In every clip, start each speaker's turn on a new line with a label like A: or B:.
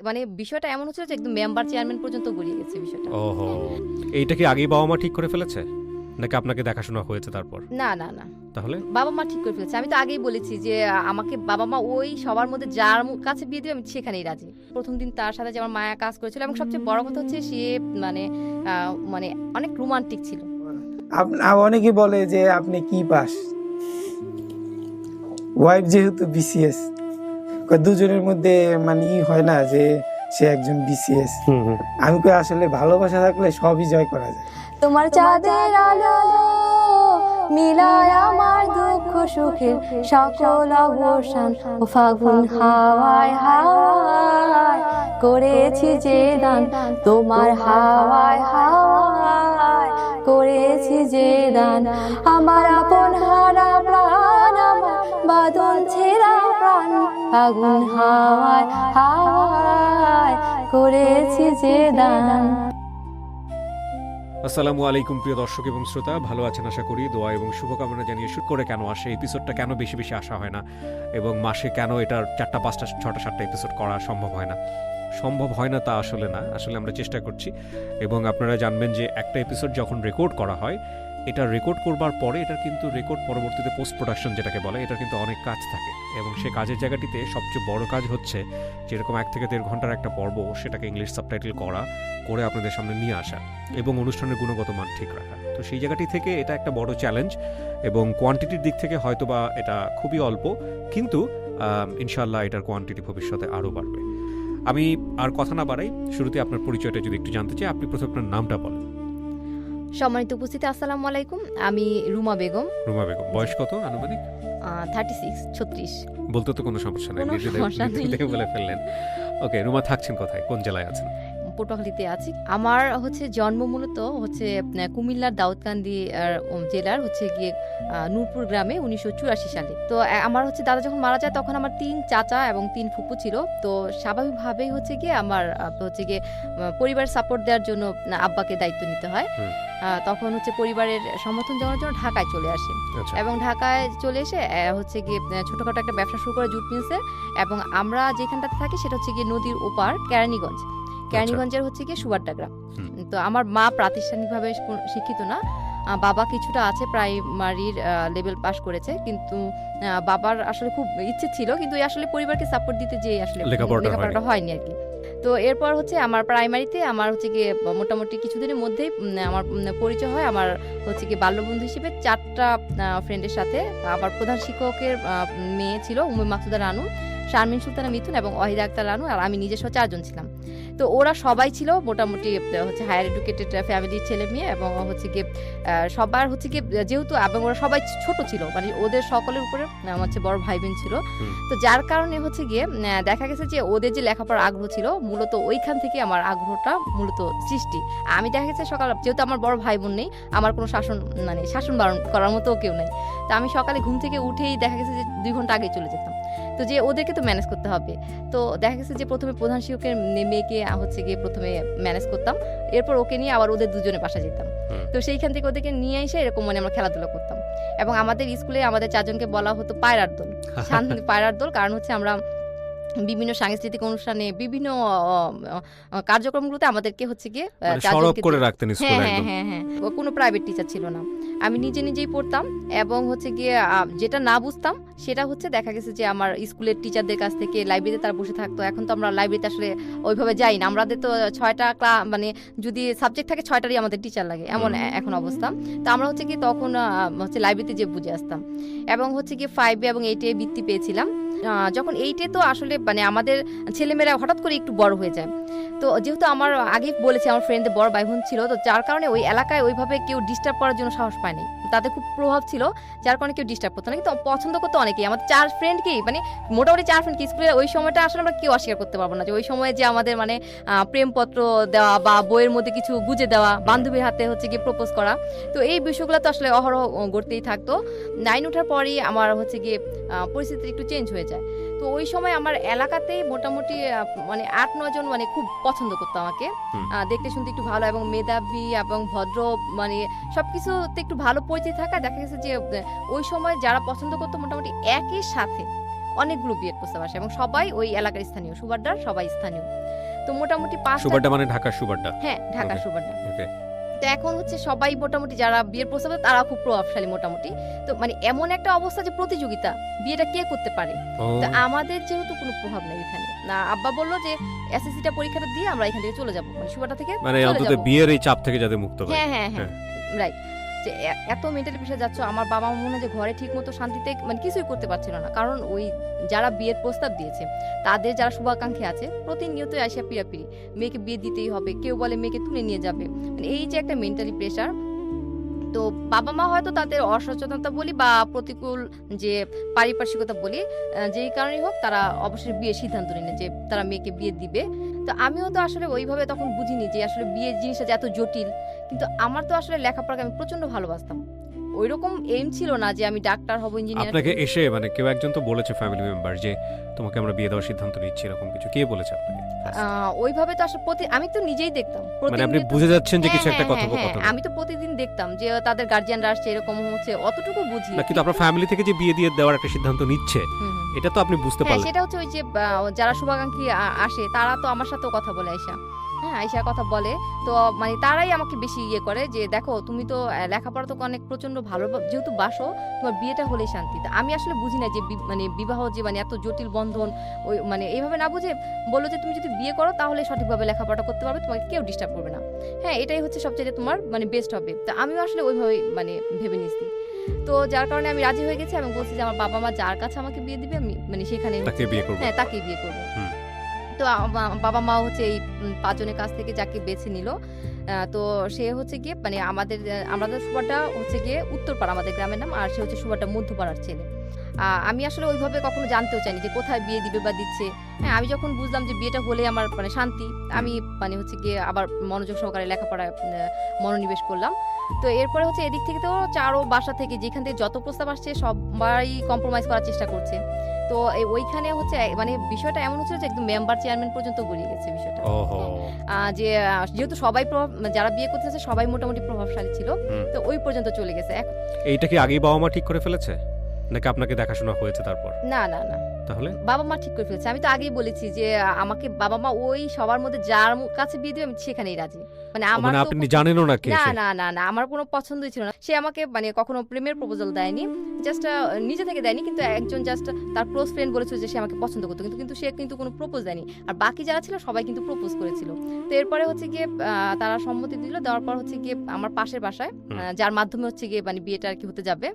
A: মানে বিষয়টা এমন হচ্ছিল যে একদম মেম্বার চেয়ারম্যান পর্যন্ত গড়িয়ে গেছে বিষয়টা।
B: ওহো! এইটা কি আগেই বাবা-মা ঠিক করে ফেলেছে? নাকি আপনাকে দেখাশোনা হয়েছে তারপর?
A: না, না, না।
B: তাহলে?
A: বাবা-মা ঠিক করে ফেলেছে। আমি তো আগেই বলেছি যে আমাকে বাবা-মা ওই সবার মধ্যে যার কাছে বিয়ে দিবে আমি সেখানেই রাজি। ১ম দিন তার সাথে যে আমার মায়া কাজ করেছিল এবং সবচেয়ে বড় কথা হচ্ছে সে মানে আ মানে অনেক রোমান্টিক ছিল।
C: অনেকে বলে যে আপনি কি পাস, ওয়াইফ যেহেতু বিসিএস, দুজনের মধ্যে মানে হয় না যে সে একজন বিসিএস। আমি কই আসলে ভালোবাসা থাকলে সবই জয় করা যায়।
D: তোমার চাঁদের আলো মিলায় আমার দুঃখ সুখের সকল অবসান ও ফাগুন হাওয়ায় হাওয়ায় করেছি যে দান, তোমার হাওয়ায় হাওয়ায় করেছি যে দান। আমার আপন হারা প্রাণ, আমার বাঁধন ছেঁড়া প্রাণ, ফাগুন হাওয়ায় হাওয়ায় করেছি যে দান।
B: আসসালামু আলাইকুম প্রিয় দর্শক এবং শ্রোতা, ভালো আছেন আশা করি। দোয়া এবং শুভকামনা জানিয়ে শুট করে কেন আসে, এপিসোডটা কেন বেশি বেশি আসা হয় না এবং মাসে কেন এটার 4টা 5টা 6টা 7টা এপিসোড করা সম্ভব হয় না। সম্ভব হয় না তা আসলে না, আসলে আমরা চেষ্টা করছি। এবং আপনারা জানবেন যে একটা এপিসোড যখন রেকর্ড করা হয়, এটা রেকর্ড করবার পরে এটা কিন্তু রেকর্ড পরবর্তীতে পোস্ট প্রোডাকশন যেটাকে বলে, এটা কিন্তু অনেক কাজ থাকে এবং সে কাজের জায়গাটিতে সবচেয়ে বড় কাজ হচ্ছে যেরকম 1 থেকে 1.5 ঘন্টার একটা পর্ব, সেটাকে ইংলিশ সাবটাইটেল করে আপনাদের সামনে নিয়ে আসা এবং অনুষ্ঠানের গুণগত মান ঠিক রাখা। তো সেই জায়গাটি থেকে এটা একটা বড় চ্যালেঞ্জ এবং কোয়ান্টিটির দিক থেকে হয়তোবা এটা খুবই অল্প, কিন্তু ইনশাআল্লাহ এটার কোয়ান্টিটি ভবিষ্যতে আরও বাড়বে। আমি আর কথা না বাড়াই, শুরুতে আপনার পরিচয়টা যদি একটু জানতে চাই, আপনি প্রথমে আপনার নামটা বলেন।
A: সম্মানিত উপস্থিতি আসসালামু আলাইকুম। আমি রুমা বেগম।
B: রুমা বেগম, বয়স কত আনুমানিক?
A: 36
B: বলতে তো কোনো সমস্যা নেই,
A: কোনো সমস্যা নেই।
B: নিজেদের বলে ফেললেন। ওকে, রুমা থাকছেন কোথায়, কোন জেলায় আছেন?
A: পটুয়াখালীতে আছি। আমার হচ্ছে জন্ম মূলত হচ্ছে কুমিল্লার দাউদকান্দি জেলার হচ্ছে গিয়ে নূরপুর গ্রামে 1984 সালে। তো আমার হচ্ছে দাদা যখন মারা যায় তখন আমার 3 চাচা এবং 3 ফুপু ছিল। তো স্বাভাবিকভাবেই হচ্ছে গিয়ে আমার হচ্ছে গিয়ে পরিবারের সাপোর্ট দেওয়ার জন্য আব্বাকে দায়িত্ব নিতে হয়। তখন হচ্ছে পরিবারের সমর্থন জানানোর জন্য ঢাকায় চলে আসে
B: আচ্ছা।
A: এবং ঢাকায় চলে এসে হচ্ছে গিয়ে ছোটখাটো একটা ব্যবসা শুরু করে জুট মিলসের। এবং আমরা যেখানটাতে থাকি সেটা হচ্ছে গিয়ে নদীর ওপার কেরানীগঞ্জের হচ্ছে গিয়ে সুবাড্ডা গ্রাম। তো আমার মা প্রাতিষ্ঠানিকভাবে শিক্ষিত না, বাবা কিছুটা আছে, প্রাইমারির লেভেল পাস করেছে, কিন্তু বাবার আসলে খুব ইচ্ছে ছিল, কিন্তু আসলে পরিবারকে সাপোর্ট দিতে যে আসলে লেখাপড়াটা হয়নি আর কি। তো এরপর হচ্ছে আমার প্রাইমারিতে আমার হচ্ছে গিয়ে মোটামুটি কিছুদিনের মধ্যেই আমার পরিচয় হয় আমার হচ্ছে গিয়ে বাল্যবন্ধু হিসেবে 4টা ফ্রেন্ডের সাথে। আমার প্রধান শিক্ষকের মেয়ে ছিল উম্মে মাকসুদা রানু, শারমিন সুলতানা মিথুন এবং ওয়াহিদা আক্তার রানু, আর আমি নিজস্ব 4 জন ছিলাম। তো ওরা সবাই ছিল মোটামুটি হচ্ছে হায়ার এডুকেটেড ফ্যামিলির ছেলে মেয়ে এবং হচ্ছে গিয়ে সবার হচ্ছে গিয়ে যেহেতু এবং ওরা সবাই ছোট ছিল, মানে ওদের সকলের উপরে আমার হচ্ছে বড় ভাই বোন ছিল। তো যার কারণে হচ্ছে গিয়ে দেখা গেছে যে ওদের যে লেখাপড়ার আগ্রহ ছিল মূলত ওইখান থেকে আমার আগ্রহটা মূলত সৃষ্টি। আমি দেখা গেছে সকাল, যেহেতু আমার বড় ভাই বোন নেই, আমার কোনো শাসন বারণ করার মতো কেউ নেই। তো আমি সকালে ঘুম থেকে উঠেই দেখা গেছে যে 2 ঘন্টা আগে চলে যেতাম। তো যে ওদেরকে তো ম্যানেজ করতে হবে, তো দেখা গেছে যে প্রথমে প্রধান শিক্ষকের মেয়েকে হচ্ছে গিয়ে প্রথমে ম্যানেজ করতাম, এরপর ওকে নিয়ে আবার ওদের দুজনে বাসা যেতাম। তো সেইখান থেকে ওদেরকে নিয়ে এসে এরকম মানে আমরা খেলাধুলা করতাম। এবং আমাদের স্কুলে আমাদের 4 জনকে বলা হতো পায়রার দল, শান্তি পায়রার দল, কারণ হচ্ছে আমরা বিভিন্ন সাংস্কৃতিক অনুষ্ঠানে বিভিন্ন কার্যক্রমগুলোতে আমাদেরকে হচ্ছে গিয়ে
B: সরব করে রাখতেন স্কুলে একদম।
A: হ্যাঁ, কোনো প্রাইভেট টিচার ছিল না, আমি নিজেই পড়তাম। এবং হচ্ছে গিয়ে যেটা না বুঝতাম সেটা হচ্ছে দেখা গেছে যে আমার স্কুলের টিচারদের কাছ থেকে লাইব্রেরিতে তারা বসে থাকতো। এখন তো আমরা লাইব্রেরিতে আসলে ওইভাবে যাই না, আমাদের তো 6টা মানে যদি সাবজেক্ট থাকে 6টারই আমাদের টিচার লাগে, এমন এখন অবস্থা। তো আমরা হচ্ছে কি তখন হচ্ছে লাইব্রেরিতে যে বুঝে আসতাম। এবং হচ্ছে গিয়ে 5 এবং 8 বৃত্তি পেয়েছিলাম। যখন 8 তো আসলে মানে আমাদের ছেলেমেয়েরা হঠাৎ করে একটু বড় হয়ে যায়। তো যেহেতু আমার আগেই বলেছি আমার ফ্রেন্ডদের বড় ভাই বোন ছিল, তো যার কারণে ওই এলাকায় ওইভাবে কেউ ডিস্টার্ব করার জন্য সাহস পায়নি, তাদের খুব প্রভাব ছিল, যার কারণে কেউ ডিস্টার্ব করতো না। কিন্তু পছন্দ করতো অনেকেই, আমাদের 4 ফ্রেন্ডকেই, মানে মোটামুটি 4 ফ্রেন্ডকে স্কুলে ওই সময়টা আসলে আমরা কেউ অস্বীকার করতে পারবো না যে ওই সময় যে আমাদের মানে প্রেমপত্র দেওয়া বা বইয়ের মধ্যে কিছু গুজে দেওয়া, বান্ধবীর হাতে হচ্ছে গিয়ে প্রপোজ করা, তো এই বিষয়গুলো তো আসলে অহরহ ঘটতেই থাকতো। 9 ওঠার পরই আমার হচ্ছে গিয়ে পরিস্থিতি একটু চেঞ্জ হয়ে যায়। তো ওই সময় আমার এলাকাতেই মোটামুটি মানে 8-9 জন মানে খুব পছন্দ করতো আমাকে, দেখতে শুনতে একটু ভালো এবং মেধাবী এবং ভদ্র, মানে সবকিছুতে একটু ভালো পরিচিতি থাকা। দেখা গেছে যে ওই সময় যারা পছন্দ করতো মোটামুটি একই সাথে অনেকগুলো বিয়ের প্রস্তাব আসে এবং সবাই ওই এলাকার স্থানীয়, সুবাড্ডার সবাই স্থানীয়। তো মোটামুটি 5টা,
B: সুবাড্ডা মানে ঢাকার সুবাড্ডা।
A: হ্যাঁ ঢাকা
B: Okay.
A: সুবাড্ডা।
B: ওকে।
A: তো এখন হচ্ছে সবাই মোটামুটি যারা বিয়ের প্রস্তাবে তারা খুব প্রভাবশালী মোটামুটি। তো মানে এমন একটা অবস্থা যে প্রতিযোগিতা, বিয়েটা কে করতে পারে।
B: ও
A: তো আমাদের যেহেতু কোনো প্রভাব নেই এখানে, না আব্বা বললো যে এসএসসিটা পরীক্ষাটা দিয়ে আমরা এখান থেকে চলে যাব, মানে সুবাড্ডা থেকে
B: মানে
A: চলে
B: অন্তত
A: যাবো।
B: বিয়ের এই চাপ থেকে যাতে মুক্ত হয়।
A: হ্যাঁ হ্যাঁ হ্যাঁ রাইট। যে এত মেন্টালি প্রেশার যাচ্ছ, আমার বাবা মনে হয় যে ঘরে ঠিক মতো শান্তিতে মানে কিছুই করতে পারছিল না, কারণ ওই যারা বিয়ের প্রস্তাব দিয়েছে তাদের যারা শুভাকাঙ্ক্ষী আছে প্রতিনিয়ত আসিয়া পিড়াপিড়ি, মেয়েকে বিয়ে দিতেই হবে, কেউ বলে মেয়েকে তুলে নিয়ে যাবে, মানে এই যে একটা মেন্টালি প্রেশার। তো বাবা মা হয়তো তাদের অসচেতনতা বলি বা প্রতিকূল যে পারিপার্শ্বিকতা বলি, যেই কারণেই হোক তারা অবশ্যই বিয়ের সিদ্ধান্ত নিলেন যে তারা মেয়েকে বিয়ে দিবে। তো আমিও তো আসলে ওইভাবে তখন বুঝিনি যে আসলে বিয়ের জিনিসটা যে এত জটিল। কিন্তু আমার তো আসলে লেখাপড়াকে আমি প্রচন্ড ভালোবাসতাম, ওইরকম এইম ছিল না যে আমি ডাক্তার হব, ইঞ্জিনিয়ার।
B: আপনাকে এসে মানে কেউ একজন তো বলেছে ফ্যামিলি মেম্বার যে তোমাকে আমরা বিয়ে দেওয়ার সিদ্ধান্ত নিচ্ছি, এরকম কিছু কে বলেছে আপনাকে?
A: ওইভাবে তো আসলে আমি তো নিজেই দেখতাম
B: মানে আপনি
A: প্রতিনিয়ত।
B: বুঝে যাচ্ছেন যে
A: হ্যাঁ,
B: কিছু একটা
A: হ্যাঁ, হ্যাঁ,
B: কথোপকথন।
A: আমি তো প্রতিদিন দেখতাম যে তাদের গার্জিয়ানরা আসছে, এরকম হচ্ছে, অতটুকু বুঝি।
B: না, কিন্তু আপনার ফ্যামিলি থেকে যে বিয়ে দিয়ে দেওয়ার একটা সিদ্ধান্ত নিচ্ছে
A: হুম, হুম।
B: এটা তো আপনি বুঝতে
A: হ্যাঁ
B: পারলেন।
A: সেটা হচ্ছে ওই যে যারা শুভাকাঙ্ক্ষী আসে তারা তো আমার সাথেও কথা বলে, আইসা হ্যাঁ আইসা কথা বলে। তো মানে তারাই আমাকে বেশি ইয়ে করে যে দেখো তুমি তো লেখাপড়া তো অনেক প্রচন্ড ভালো, যেহেতু বাসো, তোমার বিয়েটা হলেই শান্তি। তা আমি আসলে বুঝি না যে মানে বিবাহ যে মানে এত জটিল বন্ধন, ওই মানে এইভাবে না বুঝে বললো যে তুমি যদি বিয়ে করো তাহলে সঠিকভাবে লেখাপড়া করতে পারবে, তোমাকে কেউ ডিস্টার্ব করবে না, হ্যাঁ এটাই হচ্ছে সবচেয়ে তোমার মানে বেস্ট হবে। তা আমিও আসলে ওইভাবে মানে ভেবে নিয়েছি। তো যার কারণে আমি রাজি হয়ে গেছি, আমি বলছি যে আমার বাবা মা যার কাছে আমাকে বিয়ে দিবে আমি মানে সেখানে
B: তাকে বিয়ে করবো।
A: হ্যাঁ তাকেই বিয়ে করবো।
B: হুম।
A: তো বাবা মা হচ্ছে এই 5 জনের কাছ থেকে যাকে বেছে নিল, তো সে হচ্ছে গিয়ে মানে আমাদের সুবাড্ডা হচ্ছে গিয়ে উত্তরপাড়া আমাদের গ্রামের নাম, আর সে হচ্ছে সুবাড্ডা মধ্যপাড়ার ছেলে। আমি আসলে ওইভাবে কখনো জানতেও চাইনি যে কোথায় বিয়ে দিবে বা দিচ্ছে। হ্যাঁ আমি যখন বুঝলাম যে বিয়েটা হলে আমার মানে শান্তি, আমি মানে হচ্ছে গিয়ে আবার মনোযোগ সহকারে লেখাপড়ায় মনোনিবেশ করলাম। তো এরপরে হচ্ছে এদিক থেকে তো চারো বাসা থেকে যেখান থেকে যত প্রস্তাব আসছে সবাই কম্প্রোমাইজ করার চেষ্টা করছে। তো ওইখানে হচ্ছে মানে বিষয়টা এমন হচ্ছে যে একদম মেম্বার চেয়ারম্যান পর্যন্ত গড়িয়ে গেছে বিষয়টা।
B: ওহো।
A: যে যেহেতু সবাই যারা বিয়ে করতেছে সবাই মোটামুটি প্রভাবশালী ছিল,
B: হুম।
A: তো ওই পর্যন্ত চলে গেছে।
B: এইটা কি আগেই বাবা মা ঠিক করে ফেলেছে নাকি আপনাকে দেখাশোনা হয়েছে তারপর?
A: না না না,
B: তাহলে
A: বাবা মা ঠিক করে ফেলেছে। আমি তো আগেই বলেছি যে আমাকে বাবা মা ওই সবার মধ্যে যার কাছে বিয়ে দিবে আমি সেখানেই রাজি। মানে আমার
B: মানে
A: তো
B: আপনি জানেনও না কে
A: না
B: সে?
A: না না না আমার কোনো পছন্দই ছিল না। সে আমাকে মানে কখনো প্রেমের প্রপোজাল দেয়নি, জাস্ট নিজে থেকে দেয়নি, কিন্তু একজন জাস্ট তার ক্লোজ ফ্রেন্ড বলেছিল যে সে আমাকে পছন্দ করতো, কিন্তু সে কিন্তু কোনো প্রপোজ দেয়নি। আর বাকি যারা ছিল সবাই কিন্তু প্রপোজ করেছিল। তো এরপরে হচ্ছে গিয়ে তারা সম্মতি দিল, দেওয়ার পর হচ্ছে গিয়ে আমার পাশের বাসায় যার মাধ্যমে হচ্ছে গিয়ে মানে বিয়েটা আর কি হতে যাবে,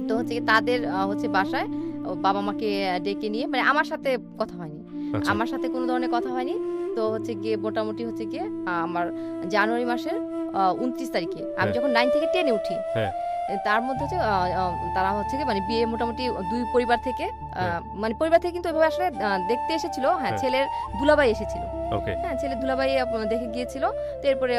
A: তো হচ্ছে গিয়ে তাদের হচ্ছে বাসায় বাবা মাকে ডেকে নিয়ে মানে আমার সাথে কথা হয়নি,
B: আচ্ছা।
A: আমার সাথে কোনো ধরনের কথা হয়নি। তো হচ্ছে গিয়ে মোটামুটি হচ্ছে গিয়ে আমার জানুয়ারি মাসের 29 তারিখে আমি
B: হ্যাঁ।
A: যখন 9 থেকে 10-এ উঠি,
B: হ্যাঁ।
A: তার মধ্যে হচ্ছে তারা হচ্ছে গিয়ে মানে বিয়ে মোটামুটি দুই পরিবার থেকে
B: হ্যাঁ।
A: মানে পরিবার থেকে কিন্তু ওইভাবে আসলে দেখতে এসেছিল। হ্যাঁ
B: হ্যাঁ।
A: ছেলের দুলাভাই এসেছিল,
B: ওকে।
A: হ্যাঁ ছেলের দুলাভাই দেখে গিয়েছিল। তো এরপরে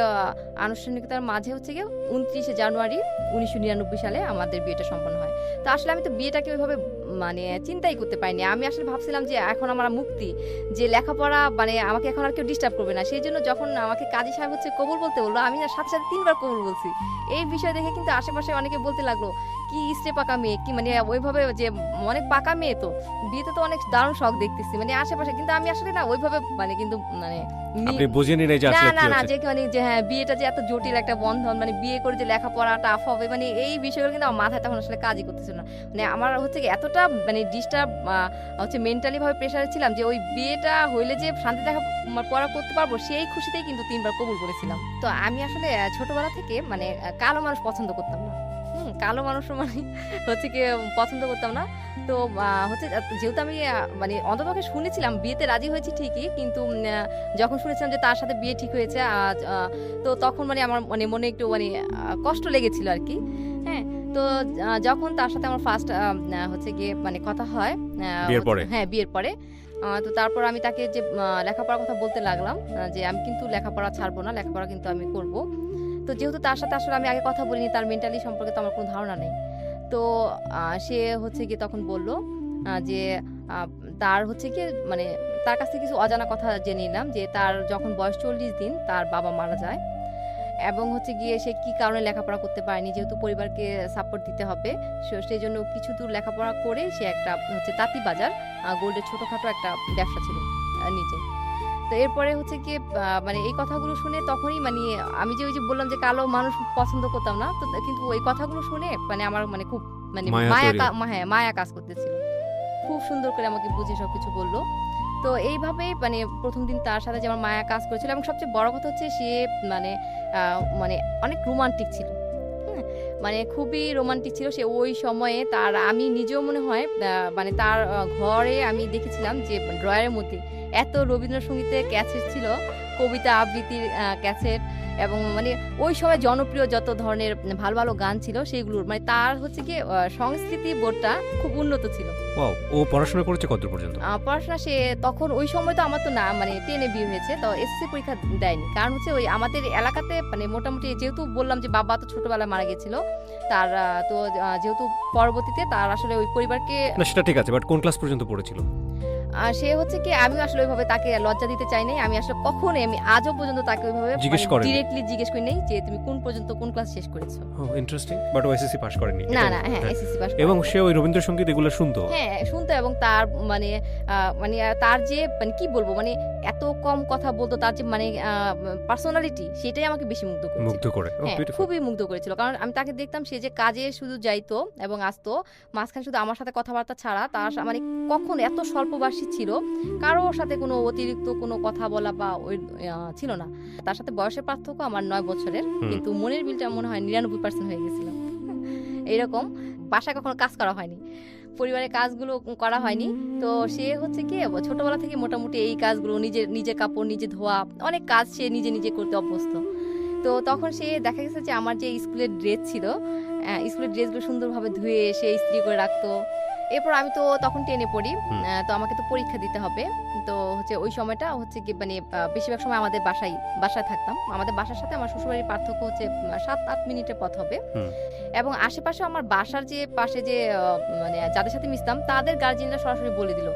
A: আনুষ্ঠানিকতার মাঝে হচ্ছে গিয়ে 29শে জানুয়ারি 1999 সালে আমাদের বিয়েটা সম্পন্ন হয়। তো আসলে আমি তো বিয়েটাকে ওইভাবে মানে চিন্তাই করতে পারিনি। আমি আসলে ভাবছিলাম যে এখন আমার মুক্তি, যে লেখাপড়া মানে আমাকে এখন আর কেউ ডিস্টার্ব করবে না। সেই জন্য যখন আমাকে কাজী সাহেব হচ্ছে কবুল বলতে বললো, আমি না সাথে সাথে 3 বার কবুল বলছি। এই বিষয় দেখে কিন্তু আশেপাশে অনেকে বলতে লাগলো কি ইস্টে পাকা মেয়ে, কি মানে ওইভাবে যে অনেক পাকা মেয়ে, তো বিয়েতে তো অনেক দারুণ শখ দেখতেছি মানে আশেপাশে। কিন্তু আমি আসলে না ওইভাবে মানে কিন্তু মানে
B: আপনি বুঝেনি না যে
A: না
B: আসলে
A: না
B: কি
A: না
B: হচ্ছে?
A: যে মানে যে হ্যাঁ বিয়েটা যে এত জটিল একটা বন্ধন, মানে বিয়ে করে যে লেখাপড়া টাফ হবে, মানে এই বিষয়গুলো কিন্তু আমার মাথায় তখন আসলে কাজই করতেছিল না। মানে আমার হচ্ছে কি এতটা মানে ডিস্টার্ব হচ্ছে মেন্টালি ভাবে প্রেশারে ছিলাম যে ওই বিয়েটা হইলে যে শান্তি পড়া করতে পারবো সেই খুশিতেই কিন্তু 3 বার কবুল করেছিলাম। তো আমি আসলে ছোটবেলা থেকে মানে কালো মানুষ পছন্দ করতাম না। কালো মানুষ মানে হচ্ছে কি পছন্দ করতাম না। তো হচ্ছে যেহেতু আমি মানে অন্ততপক্ষে শুনেছিলাম, বিয়েতে রাজি হয়েছি ঠিকই, কিন্তু যখন শুনেছিলাম যে তার সাথে বিয়ে ঠিক হয়েছে তো তখন মানে আমার মানে মনে একটু মানে কষ্ট লেগেছিল আর কি। হ্যাঁ তো যখন তার সাথে আমার ফার্স্ট হচ্ছে গিয়ে মানে কথা হয়
B: বিয়ের পরে?
A: হ্যাঁ বিয়ের পরে, তো তারপর আমি তাকে যে লেখাপড়ার কথা বলতে লাগলাম যে আমি কিন্তু লেখাপড়া ছাড়বো না, লেখাপড়া কিন্তু আমি করব। তো যেহেতু তার সাথে আসলে আমি আগে কথা বলিনি, তার মেন্টালি সম্পর্কে তো আমার কোনো ধারণা নেই। তো সে হচ্ছে গিয়ে তখন বলল যে তার হচ্ছে গিয়ে মানে তার কাছ থেকে কিছু অজানা কথা জেনে নিলাম যে তার যখন বয়স 40 দিন তার বাবা মারা যায়, এবং হচ্ছে গিয়ে সে কি কারণে লেখাপড়া করতে পারেনি, যেহেতু পরিবারকে সাপোর্ট দিতে হবে সেই জন্য কিছু দূর লেখাপড়া করে সে একটা হচ্ছে তাঁতি বাজার গোল্ডের ছোটোখাটো একটা ব্যবসা ছিল নিজে। তো এরপরে হচ্ছে কি মানে এই কথাগুলো শুনে তখনই মানে আমি যে ওই যে বললাম যে কালো মানুষ পছন্দ করতাম না, তো কিন্তু ওই কথাগুলো শুনে মানে আমার মানে খুব মানে
B: মায়া তৈরি।
A: হ্যাঁ মায়া কাজ করতেছিল। খুব সুন্দর করে আমাকে বুঝে সবকিছু বললো। তো এইভাবেই মানে প্রথম দিন তার সাথে যে আমার মায়া কাজ করেছিল, এবং সবচেয়ে বড় কথা হচ্ছে সে মানে মানে অনেক রোমান্টিক ছিল। হ্যাঁ, মানে খুবই রোমান্টিক ছিল সে ওই সময়ে। তার আমি নিজেও মনে হয় মানে তার ঘরে আমি দেখেছিলাম যে ড্রয়ারের মধ্যে এত রবীন্দ্রসঙ্গীতের ক্যাসেট ছিল, কবিতা আবৃত্তির ক্যাসেট, এবং মানে ওই সময় জনপ্রিয় যত ধরনের ভালো ভালো গান ছিল সেগুলোর মানে তার হচ্ছে কি সংস্কৃতি বোর্ডটা খুব উন্নত ছিল।
B: ওয়াও, ও পড়াশোনা করেছে কত পর্যন্ত?
A: পড়াশোনা সে তখন ওই সময় তো আমার তো না মানে 10-এ বিয়ে হয়েছে, তো এসএসসি পরীক্ষা দেয়নি। কারণ হচ্ছে ওই আমাদের এলাকাতে মানে মোটামুটি যেহেতু বললাম যে বাবা তো ছোটবেলায় মারা গেছিল তার, তো যেহেতু পরবর্তীতে তার আসলে ওই পরিবারকে
B: না সেটা ঠিক আছে, বাট কোন ক্লাস পর্যন্ত পড়েছিল?
A: সে হচ্ছে কি আমি আসলে ওইভাবে তাকে লজ্জা দিতে চাই নাই। আমি আসলে কখনোই আমি আজও পর্যন্ত তাকে ওইভাবে
B: জিজ্ঞেস করেনি?
A: ডিরেক্টলি জিজ্ঞেস করি নাই যে তুমি কোন পর্যন্ত কোন ক্লাস শেষ করেছো।
B: ও ইন্টারেস্টিং, বাট ও এসএসসি পাস করেনি?
A: না না, হ্যাঁ এসএসসি পাস।
B: এবং সে ওই রবীন্দ্রসঙ্গীত এগুলো শুনতো?
A: হ্যাঁ শুনতো, এবং তার মানে মানে তার যে মানে কি বলবো মানে এত কম কথা বলতো, তার যে মানে পার্সোনালিটি সেটাই আমাকে বেশি মুগ্ধ
B: করে।
A: হ্যাঁ খুবই মুগ্ধ করেছিল। কারণ আমি তাকে দেখতাম সে যে কাজে শুধু যাইতো এবং আসতো, মাঝখানে শুধু আমার সাথে কথাবার্তা ছাড়া তার মানে কখন এত স্বল্পভাষী ছিল, কারোর সাথে কোনো অতিরিক্ত কোনো কথা বলা বা ওই ছিল না। তার সাথে বয়সের পার্থক্য আমার 9 বছরের, কিন্তু মনের মিলটা মনে হয় 99% হয়ে গেছিল। এইরকম বাসায় কখনো কাজ করা হয়নি, পরিবারের কাজগুলো করা হয়নি। তো সে হচ্ছে কি ছোটবেলা থেকে মোটামুটি এই কাজগুলো নিজের কাপড় নিজে ধোয়া, অনেক কাজ সে নিজে করতে অভ্যস্ত। তো তখন সে দেখা গেছে যে আমার যে স্কুলের ড্রেস ছিল, স্কুলের ড্রেসগুলো সুন্দরভাবে ধুয়ে সে ইস্ত্রি করে রাখতো। এরপর আমি তো তখন 10-এ পড়ি, তো আমাকে তো পরীক্ষা দিতে হবে। তো হচ্ছে ওই সময়টা হচ্ছে কি মানে বেশিরভাগ সময় আমাদের বাসায় থাকতাম। আমাদের বাসার সাথে আমার শ্বশুরবাড়ির পার্থক্য হচ্ছে 7-8 মিনিটের পথ হবে। এবং আশেপাশে আমার বাসার যে পাশে যে মানে যাদের সাথে মিশতাম তাদের গার্জিয়ানরা সরাসরি বলে দিল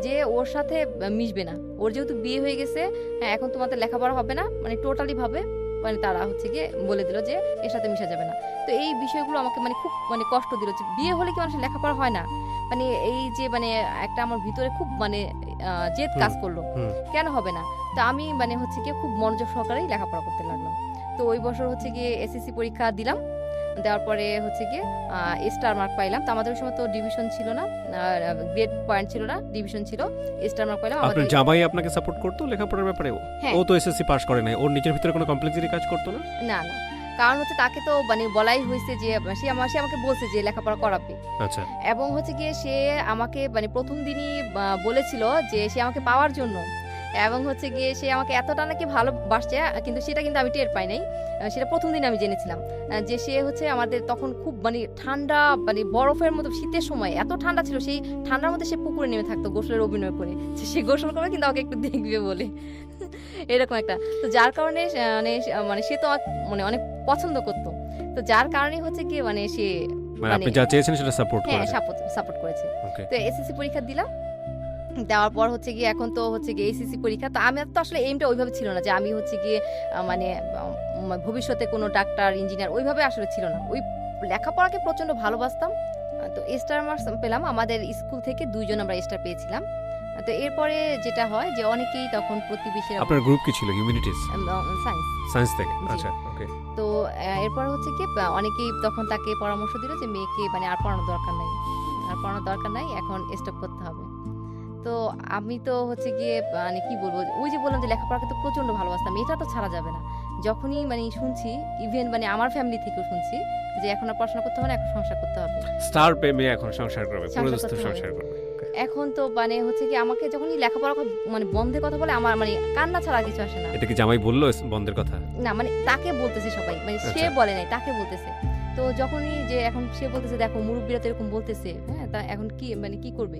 A: যে ওর সাথে মিশবে না, ওর যেহেতু বিয়ে হয়ে গেছে, হ্যাঁ এখন তোমাদের লেখাপড়া হবে না, মানে টোটালি ভাবে মানে তারা হচ্ছে গিয়ে বলে দিল যে এর সাথে মিশা যাবে না। তো এই বিষয়গুলো আমাকে মানে খুব মানে কষ্ট দিল যে বিয়ে হলে কি মানুষের লেখাপড়া হয় না, মানে এই যে মানে একটা আমার ভিতরে খুব মানে জেদ কাজ করলো কেন হবে না। তো আমি মানে হচ্ছে গিয়ে খুব মনোযোগ সহকারেই লেখাপড়া করতে লাগলাম। তো ওই বছর হচ্ছে গিয়ে এসএসসি পরীক্ষা দিলাম, দেওয়ার পরে হচ্ছে গিয়ে স্টার মার্ক পাইলাম। তো আমাদের ওই সময় তো ডিভিশন ছিল না, গ্রেড পয়েন্ট ছিল না, ডিভিশন ছিল, স্টার মার্ক পাইলাম।
B: আপনার জামাই আপনাকে সাপোর্ট করতো লেখাপড়ার ব্যাপারে? ও তো এসএসসি পাস করে নাই, ওর নিজের ভিতরে কোনো কমপ্লেক্সিটি কাজ করতো না?
A: না না, কারণ হচ্ছে তাকে তো মানে বলাই হয়েছে যে সে আমাকে বলছে যে লেখাপড়া করাবে।
B: আচ্ছা।
A: এবং হচ্ছে গিয়ে সে আমাকে মানে প্রথম দিনই বলেছিল যে সে আমাকে পাওয়ার জন্য, এবং হচ্ছে গিয়ে সে আমাকে এতটা নাকি ভালোবাসছে, কিন্তু সেটা কিন্তু আমি টের পাই নাই। সেটা প্রথম দিন আমি জেনেছিলাম যে সে হচ্ছে আমাদের তখন খুব মানে ঠান্ডা মানে বরফের মতো শীতের সময় এত ঠান্ডা ছিল, সেই ঠান্ডার মধ্যে সে পুকুরে নেমে থাকতো গোসলের অভিনয় করে, সে গোসল করবে কিন্তু আমাকে একটু দেখবে বলে এরকম একটা। তো যার কারণে মানে সে তো মানে অনেক পছন্দ করতো, তো যার কারণে হচ্ছে কি মানে সে
B: মানে আপনি যা চেয়েছেন সেটা সাপোর্ট করেছে?
A: হ্যাঁ সাপোর্ট করেছে। তো এসএসসি পরীক্ষা দিলাম, দেওয়ার পর হচ্ছে গিয়ে এখন তো হচ্ছে গিয়ে এসএসসি পরীক্ষা। তো আমি তো আসলে এইমটা ওইভাবে ছিল না যে আমি হচ্ছে গিয়ে মানে ভবিষ্যতে কোনো ডাক্তার ইঞ্জিনিয়ার ওইভাবে আসলে ছিল না, ওই লেখাপড়াকে প্রচণ্ড ভালোবাসতাম। তো স্টার মার্কস পেলাম, আমাদের স্কুল থেকে 2 জন আমরা স্টার পেয়েছিলাম। তো এরপরে যেটা হয় যে অনেকেই তখন প্রতিবেশীরা।
B: আপনার গ্রুপ কি ছিল? হিউম্যানিটিজ? সায়েন্স থেকে। আচ্ছা ওকে।
A: তো এরপর হচ্ছে কি অনেকেই তখন তাকে পরামর্শ দিল যে মেয়েকে মানে আর পড়ানোর দরকার নাই, এখন স্টপ করতে হবে। তো আমি তো হচ্ছে গিয়ে মানে কি বলবো, ওই যে বললাম যে লেখাপড়াকে তো প্রচন্ড ভালোবাসতাম, এটা তো ছাড়া যাবে না। যখনই মানে শুনছি, ইভেন মানে আমার ফ্যামিলি থেকেও শুনছি যে এখন আর পড়াশোনা করতে হবে না, এখন সংসার করতে হবে,
B: স্টার পেয়ে মেয়ে এখন সংসার করবে, পুরোদস্তুর সংসার করবে।
A: এখন তো মানে হচ্ছে কি আমাকে যখনই লেখাপড়া মানে বন্ধের কথা বলে আমার মানে কান্না ছাড়া কিছু আসে না।
B: এটা কি জামাই বললো বন্ধের কথা?
A: না মানে তাকে বলতেছে সবাই, মানে সে বলে নাই, তাকে বলতেছে। তো যখনই যে এখন সে বলতেছে দেখো মুরব্বীরা তো এরকম বলতেছে, হ্যাঁ তা এখন কি মানে কি করবে।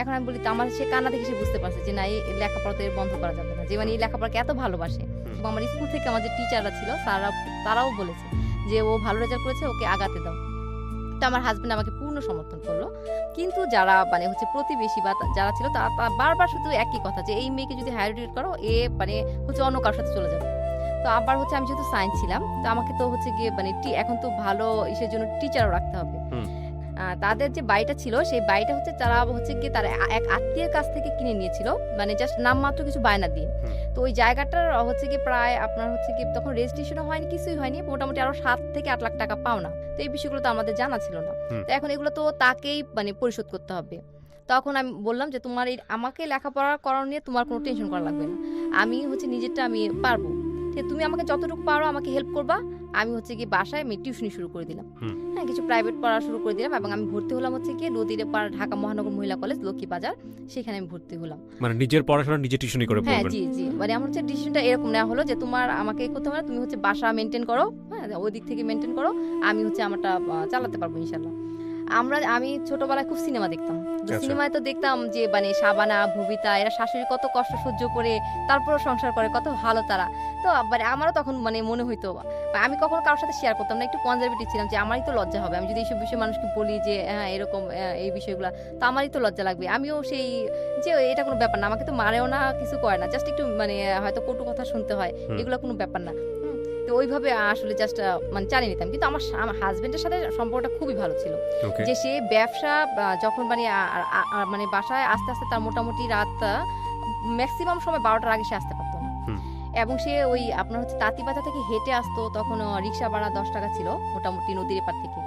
A: এখন আমি বলি আমার সে কান্না দেখে সে বুঝতে পারছে যে না এই লেখাপড়া তো বন্ধ করা যাবে না, যে মানে এই লেখাপড়াকে এত ভালোবাসে। আমার স্কুল থেকে আমার যে টিচাররা ছিল তারাও বলেছে যে ও ভালো রেজাল্ট করেছে, ওকে আগাতে দাও। তো আমার হাজবেন্ড আমাকে পূর্ণ সমর্থন করলো। কিন্তু যারা মানে হচ্ছে প্রতিবেশী বা যারা ছিল তারা বারবার শুধু একই কথা যে এই মেয়েকে যদি হায়ার এডুকেট করো এ মানে হচ্ছে অন্য কারোর সাথে চলে যাবে। তো আবার হচ্ছে আমি যেহেতু সায়েন্স ছিলাম, তো আমাকে তো হচ্ছে গিয়ে মানে এখন তো ভালো ইসের জন্য টিচারও রাখতে হবে। তাদের যে বাড়িটা ছিল সেই বাড়িটা হচ্ছে তারা হচ্ছে কি তার এক আত্মীয়ের কাছ থেকে কিনে নিয়েছিল, মানে জাস্ট নামমাত্র কিছু বায়না দিয়ে। তো ওই জায়গাটার হচ্ছে কি প্রায় আপনার হচ্ছে কি তখন রেজিস্ট্রেশনও হয়নি, কিছুই হয়নি, মোটামুটি আরো 7 থেকে 8 লাখ টাকা পাওনা। তো এই বিষয়গুলো তো আমাদের জানা ছিল না। তো এখন এগুলো তো তাকেই মানে পরিশোধ করতে হবে। তখন আমি বললাম যে তোমার এই আমাকে লেখাপড়া করানো নিয়ে তোমার কোনো টেনশন করা লাগবে না, আমি হচ্ছে নিজেরটা আমি পারবো, ঠিক তুমি আমাকে যতটুকু পারো আমাকে হেল্প করবা। আমি হচ্ছে কি বাসায় আমি টিউশনি শুরু করে দিলাম, হ্যাঁ কিছু প্রাইভেট পড়া শুরু করে দিলাম, এবং আমি ভর্তি হলাম হচ্ছে কি নদীর পাড় ঢাকা মহানগর মহিলা কলেজ লক্ষ্মীবাজার, সেখানে আমি ভর্তি হলাম।
B: মানে নিজের পড়াশোনা নিজে টিউশনি করে
A: হ্যাঁ
B: পড়বেন?
A: জি জি, মানে আমার হচ্ছে ডিসিশনটা এরকম নেওয়া হলো যে তোমার আমাকে করতে হবে না, তুমি হচ্ছে বাসা মেনটেন করো, হ্যাঁ ওই দিক থেকে মেনটেন করো, আমি হচ্ছে আমারটা চালাতে পারবো ইনশাল্লাহ। আমি ছোটবেলায় খুব সিনেমা দেখতাম, সিনেমায় তো দেখতাম যে মানে শাবানা ভবিতা এরা শাশুড়ি কত কষ্ট সহ্য করে তারপরও সংসার করে, কত ভালো তারা। তো মানে আমারও তখন মানে মনে হইতো, আমি কখনো কারোর সাথে শেয়ার করতাম না, একটু কনজারভেটিভ ছিলাম যে আমারই তো লজ্জা হবে, আমি যদি এইসব বিষয়ে মানুষকে বলি যে হ্যাঁ এরকম এই বিষয়গুলো, তো আমারই তো লজ্জা লাগবে। আমিও সেই যে এটা কোনো ব্যাপার না, আমাকে তো মারেও না, কিছু করে না, জাস্ট একটু মানে হয়তো কটু কথা শুনতে হয়, এগুলো কোনো ব্যাপার না। তো ওইভাবে আসলে জাস্ট মানে চালিয়ে নিতাম। কিন্তু আমার হাজবেন্ডের সাথে সম্পর্কটা খুবই ভালো ছিল, যে সে ব্যবসা যখন মানে মানে বাসায় আস্তে আস্তে তার মোটামুটি রাত ম্যাক্সিমাম সময় 12টার আগে সে আসতে পারতো না, এবং সে ওই আপনার হচ্ছে তাঁতিবাজার থেকে হেঁটে আসতো, তখন রিক্সা ভাড়া 10 টাকা ছিল মোটামুটি নদীর এপার থেকে।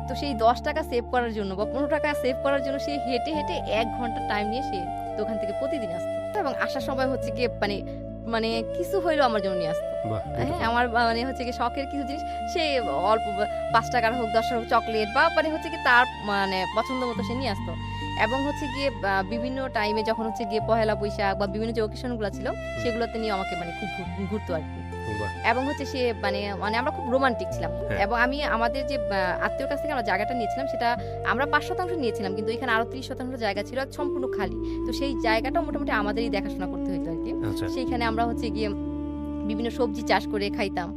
A: তো সেই 10 টাকা সেভ করার জন্য বা 15 টাকা সেভ করার জন্য সে হেঁটে হেঁটে 1 ঘন্টা টাইম নিয়ে সে দোকান থেকে প্রতিদিন আসতো, এবং আসার সময় হচ্ছে কি মানে মানে কিছু হইলেও আমার জন্য নিয়ে আসতো। হ্যাঁ আমার মানে হচ্ছে কি শখের কিছু জিনিস সে অল্প 5 টাকার হোক 10 টাকার হোক চকলেট বা মানে হচ্ছে কি তার মানে পছন্দ মতো সে নিয়ে আসতো। এবং হচ্ছে গিয়ে বিভিন্ন টাইমে যখন হচ্ছে গিয়ে পহেলা বৈশাখ বা বিভিন্ন যে অকেশনগুলো ছিল সেগুলোতে নিয়ে আমাকে মানে খুব ঘুরতো আর কি। এবং হচ্ছে সে মানে মানে আমরা খুব রোমান্টিক ছিলাম, এবং আমি আমাদের যে আত্মীয়র কাছ থেকে আমরা জায়গাটা নিয়েছিলাম সেটা আমরা 5% নিয়েছিলাম, কিন্তু এখানে আরো 30% জায়গা ছিল সম্পূর্ণ খালি। তো সেই জায়গাটা মোটামুটি আমাদেরই দেখাশোনা করতে হতো আর কি। সেইখানে আমরা হচ্ছে গিয়ে বিভিন্ন সবজি চাষ করে খাইতাম,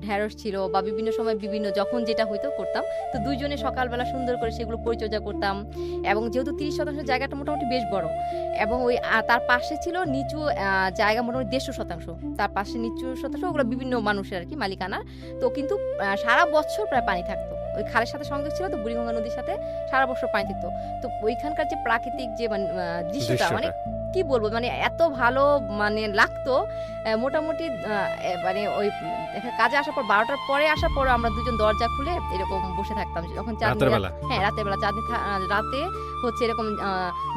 A: ঢেঁড়স ছিল বা বিভিন্ন সময় বিভিন্ন যখন যেটা হইতো করতাম। তো দুইজনে সকালবেলা সুন্দর করে সেগুলো পরিচর্যা করতাম, এবং যেহেতু 30% জায়গাটা মোটামুটি বেশ বড়, এবং ওই তার পাশে ছিল নিচু জায়গা মোটামুটি 150%, তার পাশে নিচু শতাংশ ওগুলো বিভিন্ন মানুষের আর কি মালিকানা। তো কিন্তু সারা বছর প্রায় পানি থাকতো, ওই খালের সাথে সংযোগ ছিল তো বুড়িগঙ্গা নদীর সাথে, সারা বছর পানি থাকতো। তো ওইখানকার যে প্রাকৃতিক যে দৃশ্যটা মানে কি বলবো মানে এত ভালো মানে লাগতো। মোটামুটি মানে ওই কাজে আসার পর 12টার পরে আসার পর আমরা দুজন দরজা খুলে এরকম বসে থাকতাম যখন হ্যাঁ রাতের বেলা রাতে হচ্ছে এরকম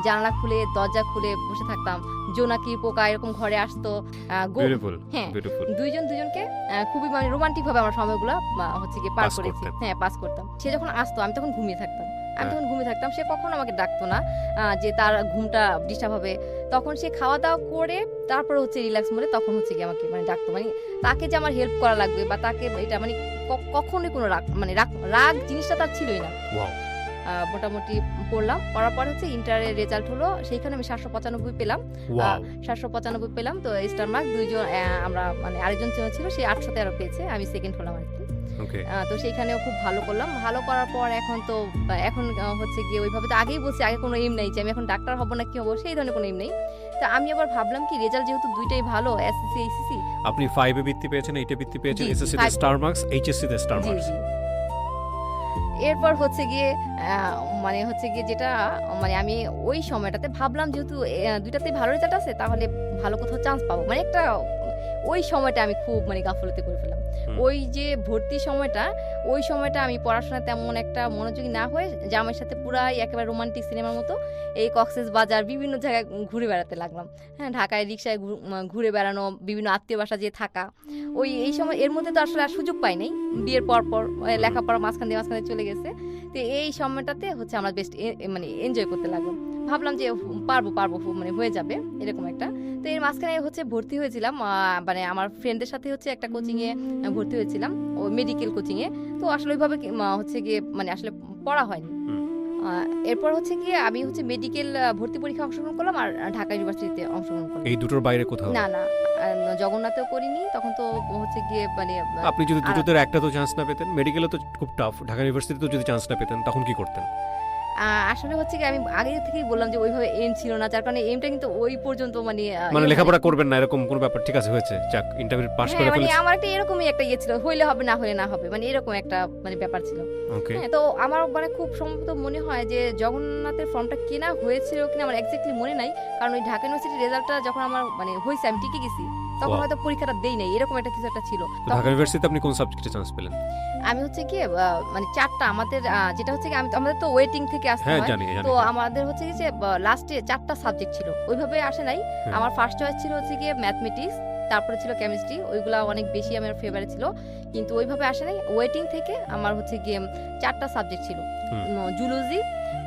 A: জানালা খুলে দরজা খুলে বসে থাকতাম। জোনাকি পোকা এরকম ঘরে আসতো, হ্যাঁ দুজনকে খুবই মানে রোমান্টিক ভাবে আমার সময়গুলো হচ্ছে কি পার করেছি, হ্যাঁ পাস করতাম। সে যখন আসতো আমি তখন ঘুমিয়ে থাকতাম, সে কখনো আমাকে ডাকতো না যে তার ঘুমটা ডিস্টার্ব হবে। তখন সে খাওয়া দাওয়া করে তারপর হচ্ছে রিল্যাক্স মোডে তখন হচ্ছে কি আমাকে মানে ডাকতো, মানে তাকে যে আমার হেল্প করা লাগবে বা তাকে এটা মানে কখনোই কোনো রাগ জিনিসটা তার ছিলই না। মোটামুটি পড়ার পর হচ্ছে ইন্টারের রেজাল্ট হলো, সেইখানে আমি 795 পেলাম, 795 পেলাম। তো স্টার মার্ক দুইজন আমরা মানে আরেকজন ছিল সে 813 পেয়েছে, আমি সেকেন্ড হলাম আর কি। তো সেইখানেও খুব ভালো করলাম। ভালো করার পর এখন হচ্ছে গিয়ে ওইভাবে তো আগেই বলছি আগে কোনো এম নাই যে আমি এখন ডাক্তার হব না কি হবো, সেই ধরনের কোনো এম নেই। তো আমি আবার ভাবলাম কি রেজাল্ট যেহেতু দুইটাই ভালো, এসএসসি এইচএসসি,
B: আপনি 5 এ বৃত্তি পেয়েছেন, 8 এ বৃত্তি পেয়েছেন, এসএসসি তে স্টার মার্কস, এইচএসসি তে স্টার মার্কস।
A: এরপর হচ্ছে গিয়ে মানে হচ্ছে গিয়ে যেটা মানে আমি ওই সময়টাতে ভাবলাম যেহেতু দুইটাতেই ভালো রেজাল্ট আছে তাহলে ভালো কোথাও চান্স পাবো, মানে একটা ওই সময়টা আমি খুব মানে গাফলতি করে ফেললাম। ওই যে ভর্তি সময়টা, ওই সময়টা আমি পড়াশোনা তেমন একটা মনোযোগী না হয়ে জামাইয়ের সাথে পুরাই একেবারে রোমান্টিক সিনেমার মতো এই কক্সেস বাজার বিভিন্ন জায়গায় ঘুরে বেড়াতে লাগলাম। হ্যাঁ ঢাকায় রিক্সায় ঘুরে বেড়ানো, বিভিন্ন আত্মীয় বাসা যেয়ে থাকা, এই সময় এর মধ্যে তো আসলে আর সুযোগ পাই নাই, বিয়ের পর লেখাপড়া মাঝখান দিয়ে চলে গেছে। তো এই সময়টাতে হচ্ছে আমরা বেস্ট মানে এনজয় করতে লাগলাম, ভাবলাম যে পারবো মানে হয়ে যাবে এরকম একটা। তো এর মাঝখানে হচ্ছে ভর্তি হয়েছিলাম মানে আমার ফ্রেন্ডের সাথে হচ্ছে একটা কোচিংয়ে ভর্তি হয়েছিলাম, ও মেডিকেল কোচিংয়ে। তো আসলে ওইভাবে হচ্ছে গিয়ে মানে আসলে পড়া হয়নি। এরপর হচ্ছে গিয়ে আমি হচ্ছে মেডিকেল ভর্তি পরীক্ষা অংশগ্রহণ করলাম আর ঢাকা ইউনিভার্সিটিতে অংশগ্রহণ করলাম।
B: এই দুটোর বাইরে কোথাও
A: না জগন্নাথেও করিনি, তখন তো হচ্ছে গিয়ে মানে
B: আপনি যদি দুটোতে একটা তো চান্স না পেতেন, মেডিকেলে তো খুব টাফ, ঢাকা ইউনিভার্সিটিতে যদি চান্স না পেতেন তখন কি করতেন?
A: আসলে হচ্ছে কি আমি আগে থেকেই বললাম যে ওইভাবে এম ছিল না, যার কারণে এমটা কিন্তু ওই পর্যন্ত মানে
B: মানে লেখাপড়া করবেন না এরকম কোনো ব্যাপার, ঠিক আছে হয়েছে, যাক ইন্টারভিউ পাস করে
A: হ্যাঁ মানে
B: ফেলেছেন।
A: আমার একটা এরকমই একটা ইয়ে ছিল, হইলে হবে না হলে না হবে, মানে এরকম একটা মানে ব্যাপার ছিল।
B: ওকে।
A: হ্যাঁ, তো আমার মানে খুব সম্ভবত মনে হয় যে জগন্নাথের ফর্মটা কেনা হয়েছিল কিনা আমার এক্স্যাক্টলি মনে নাই, কারণ ওই ঢাকা ইউনিভার্সিটির রেজাল্টটা যখন আমার মানে হয়েছে আমি টিকে গেছি, তখন
B: Wow.
A: হয়তো পরীক্ষাটা দেই নাই, এরকম একটা কিছু একটা ছিল।
B: তো ঢাকা ইউনিভার্সিটিতে আপনি কোন সাবজেক্টে চান্স পেলেন?
A: আমি হচ্ছে কি মানে চারটা আমাদের যেটা হচ্ছে কি আমাদের তো ওয়েটিং থেকে আসতে
B: হ্যাঁ
A: হয়,
B: জানি জানি।
A: তো আমাদের হচ্ছে কি যে লাস্টে চারটা সাবজেক্ট ছিল, ওইভাবে আসে নাই। আমার ফার্স্ট চয়েস ছিল হচ্ছে গিয়ে ম্যাথমেটিক্স, তারপরে ছিল কেমিস্ট্রি, ওইগুলা অনেক বেশি আমার ফেভারিট ছিল, কিন্তু ওইভাবে আসে নাই। ওয়েটিং থেকে আমার হচ্ছে গিয়ে চারটা সাবজেক্ট ছিল, জুলজি,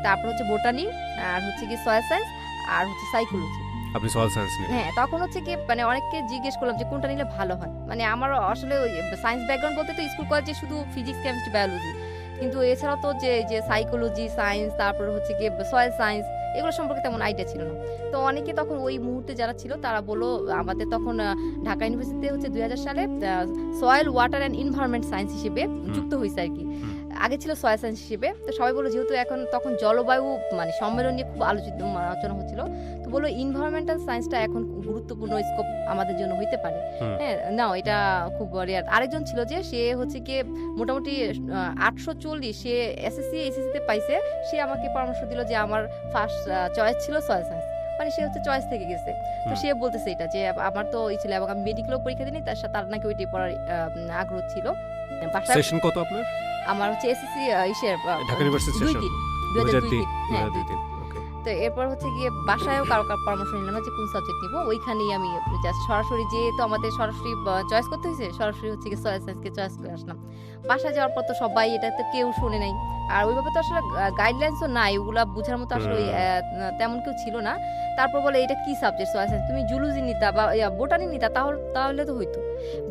A: তারপর হচ্ছে বোটানি, আর হচ্ছে গিয়ে সয়েল সায়েন্স, আর হচ্ছে সাইকোলজি।
B: আপনি সোশ্যাল সায়েন্স নিয়ে?
A: হ্যাঁ, তখন হচ্ছে কি মানে অনেককে জিজ্ঞেস করলাম যে কোনটা নিলে ভালো হয়, মানে আমার আসলে সায়েন্স ব্যাকগ্রাউন্ড বলতে তো স্কুল কলেজে শুধু ফিজিক্স কেমিস্ট্রি বায়োলজি, কিন্তু এছাড়াও তো যে সাইকোলজি সায়েন্স, তারপর হচ্ছে কি সয়েল সায়েন্স, এগুলো সম্পর্কে তেমন আইডিয়া ছিল না। তো অনেকে তখন ওই মুহূর্তে যারা ছিল তারা বললো, আমাদের তখন ঢাকা ইউনিভার্সিটিতে হচ্ছে 2000 সালে soil water and environment science হিসেবে যুক্ত হয়েছে আর কি, আগে ছিল সয়েল সায়েন্স হিসেবে। তো সবাই বললো যেহেতু এখন তখন জলবায়ু মানে সম্মেলন নিয়ে খুব আলোচনা হচ্ছিল, তো বললো ইনভায়রনমেন্টাল সায়েন্সটা এখন গুরুত্বপূর্ণ স্কোপ আমাদের জন্য হইতে পারে। হ্যাঁ, না এটা খুব রেয়ার। আরেকজন ছিল যে সে হচ্ছে কি মোটামুটি 840 সে এসএসসি তে পাইছে, সে আমাকে পরামর্শ দিল যে আমার ফার্স্ট চয়েস ছিল সয়েল সায়েন্স, মানে সে হচ্ছে চয়েস থেকে গেছে। তো সে বলতেছে এটা যে আমার তো এই ছিল, এবং আমি মেডিকেলও পরীক্ষা দিই, তার নাকি ওইটাই পড়ার আগ্রহ ছিল।
B: সেশন কত আপনার?
A: আমার হচ্ছে এসএসসি
B: ঢাকা ইউনিভার্সিটি সেশন
A: 2002 হ্যাঁ
B: 2003। ওকে।
A: তো এরপর হচ্ছে গিয়ে বাসায়ও কারো পরামর্শ নিলাম না যে কোন সাবজেক্ট নিব, ওইখানেই আমি জাস্ট সরাসরি যেহেতু আমাদের সরাসরি চয়েস করতে হয়েছে, সরাসরি হচ্ছে গিয়ে সয়েল সায়েন্সকে চয়েস করে আসলাম। বাসায় যাওয়ার পর তো সবাই এটা তো কেউ শুনে নাই, আর ওইভাবে তো আসলে গাইডলাইন্সও নাই, ওগুলা বোঝার মতো আসলে তেমন কেউ ছিল না। তারপর বলে এটা কি সাবজেক্ট সয়েল সায়েন্স, তুমি জুলজি নিতা বা বোটানি নিতা তাহলে তো হইতো,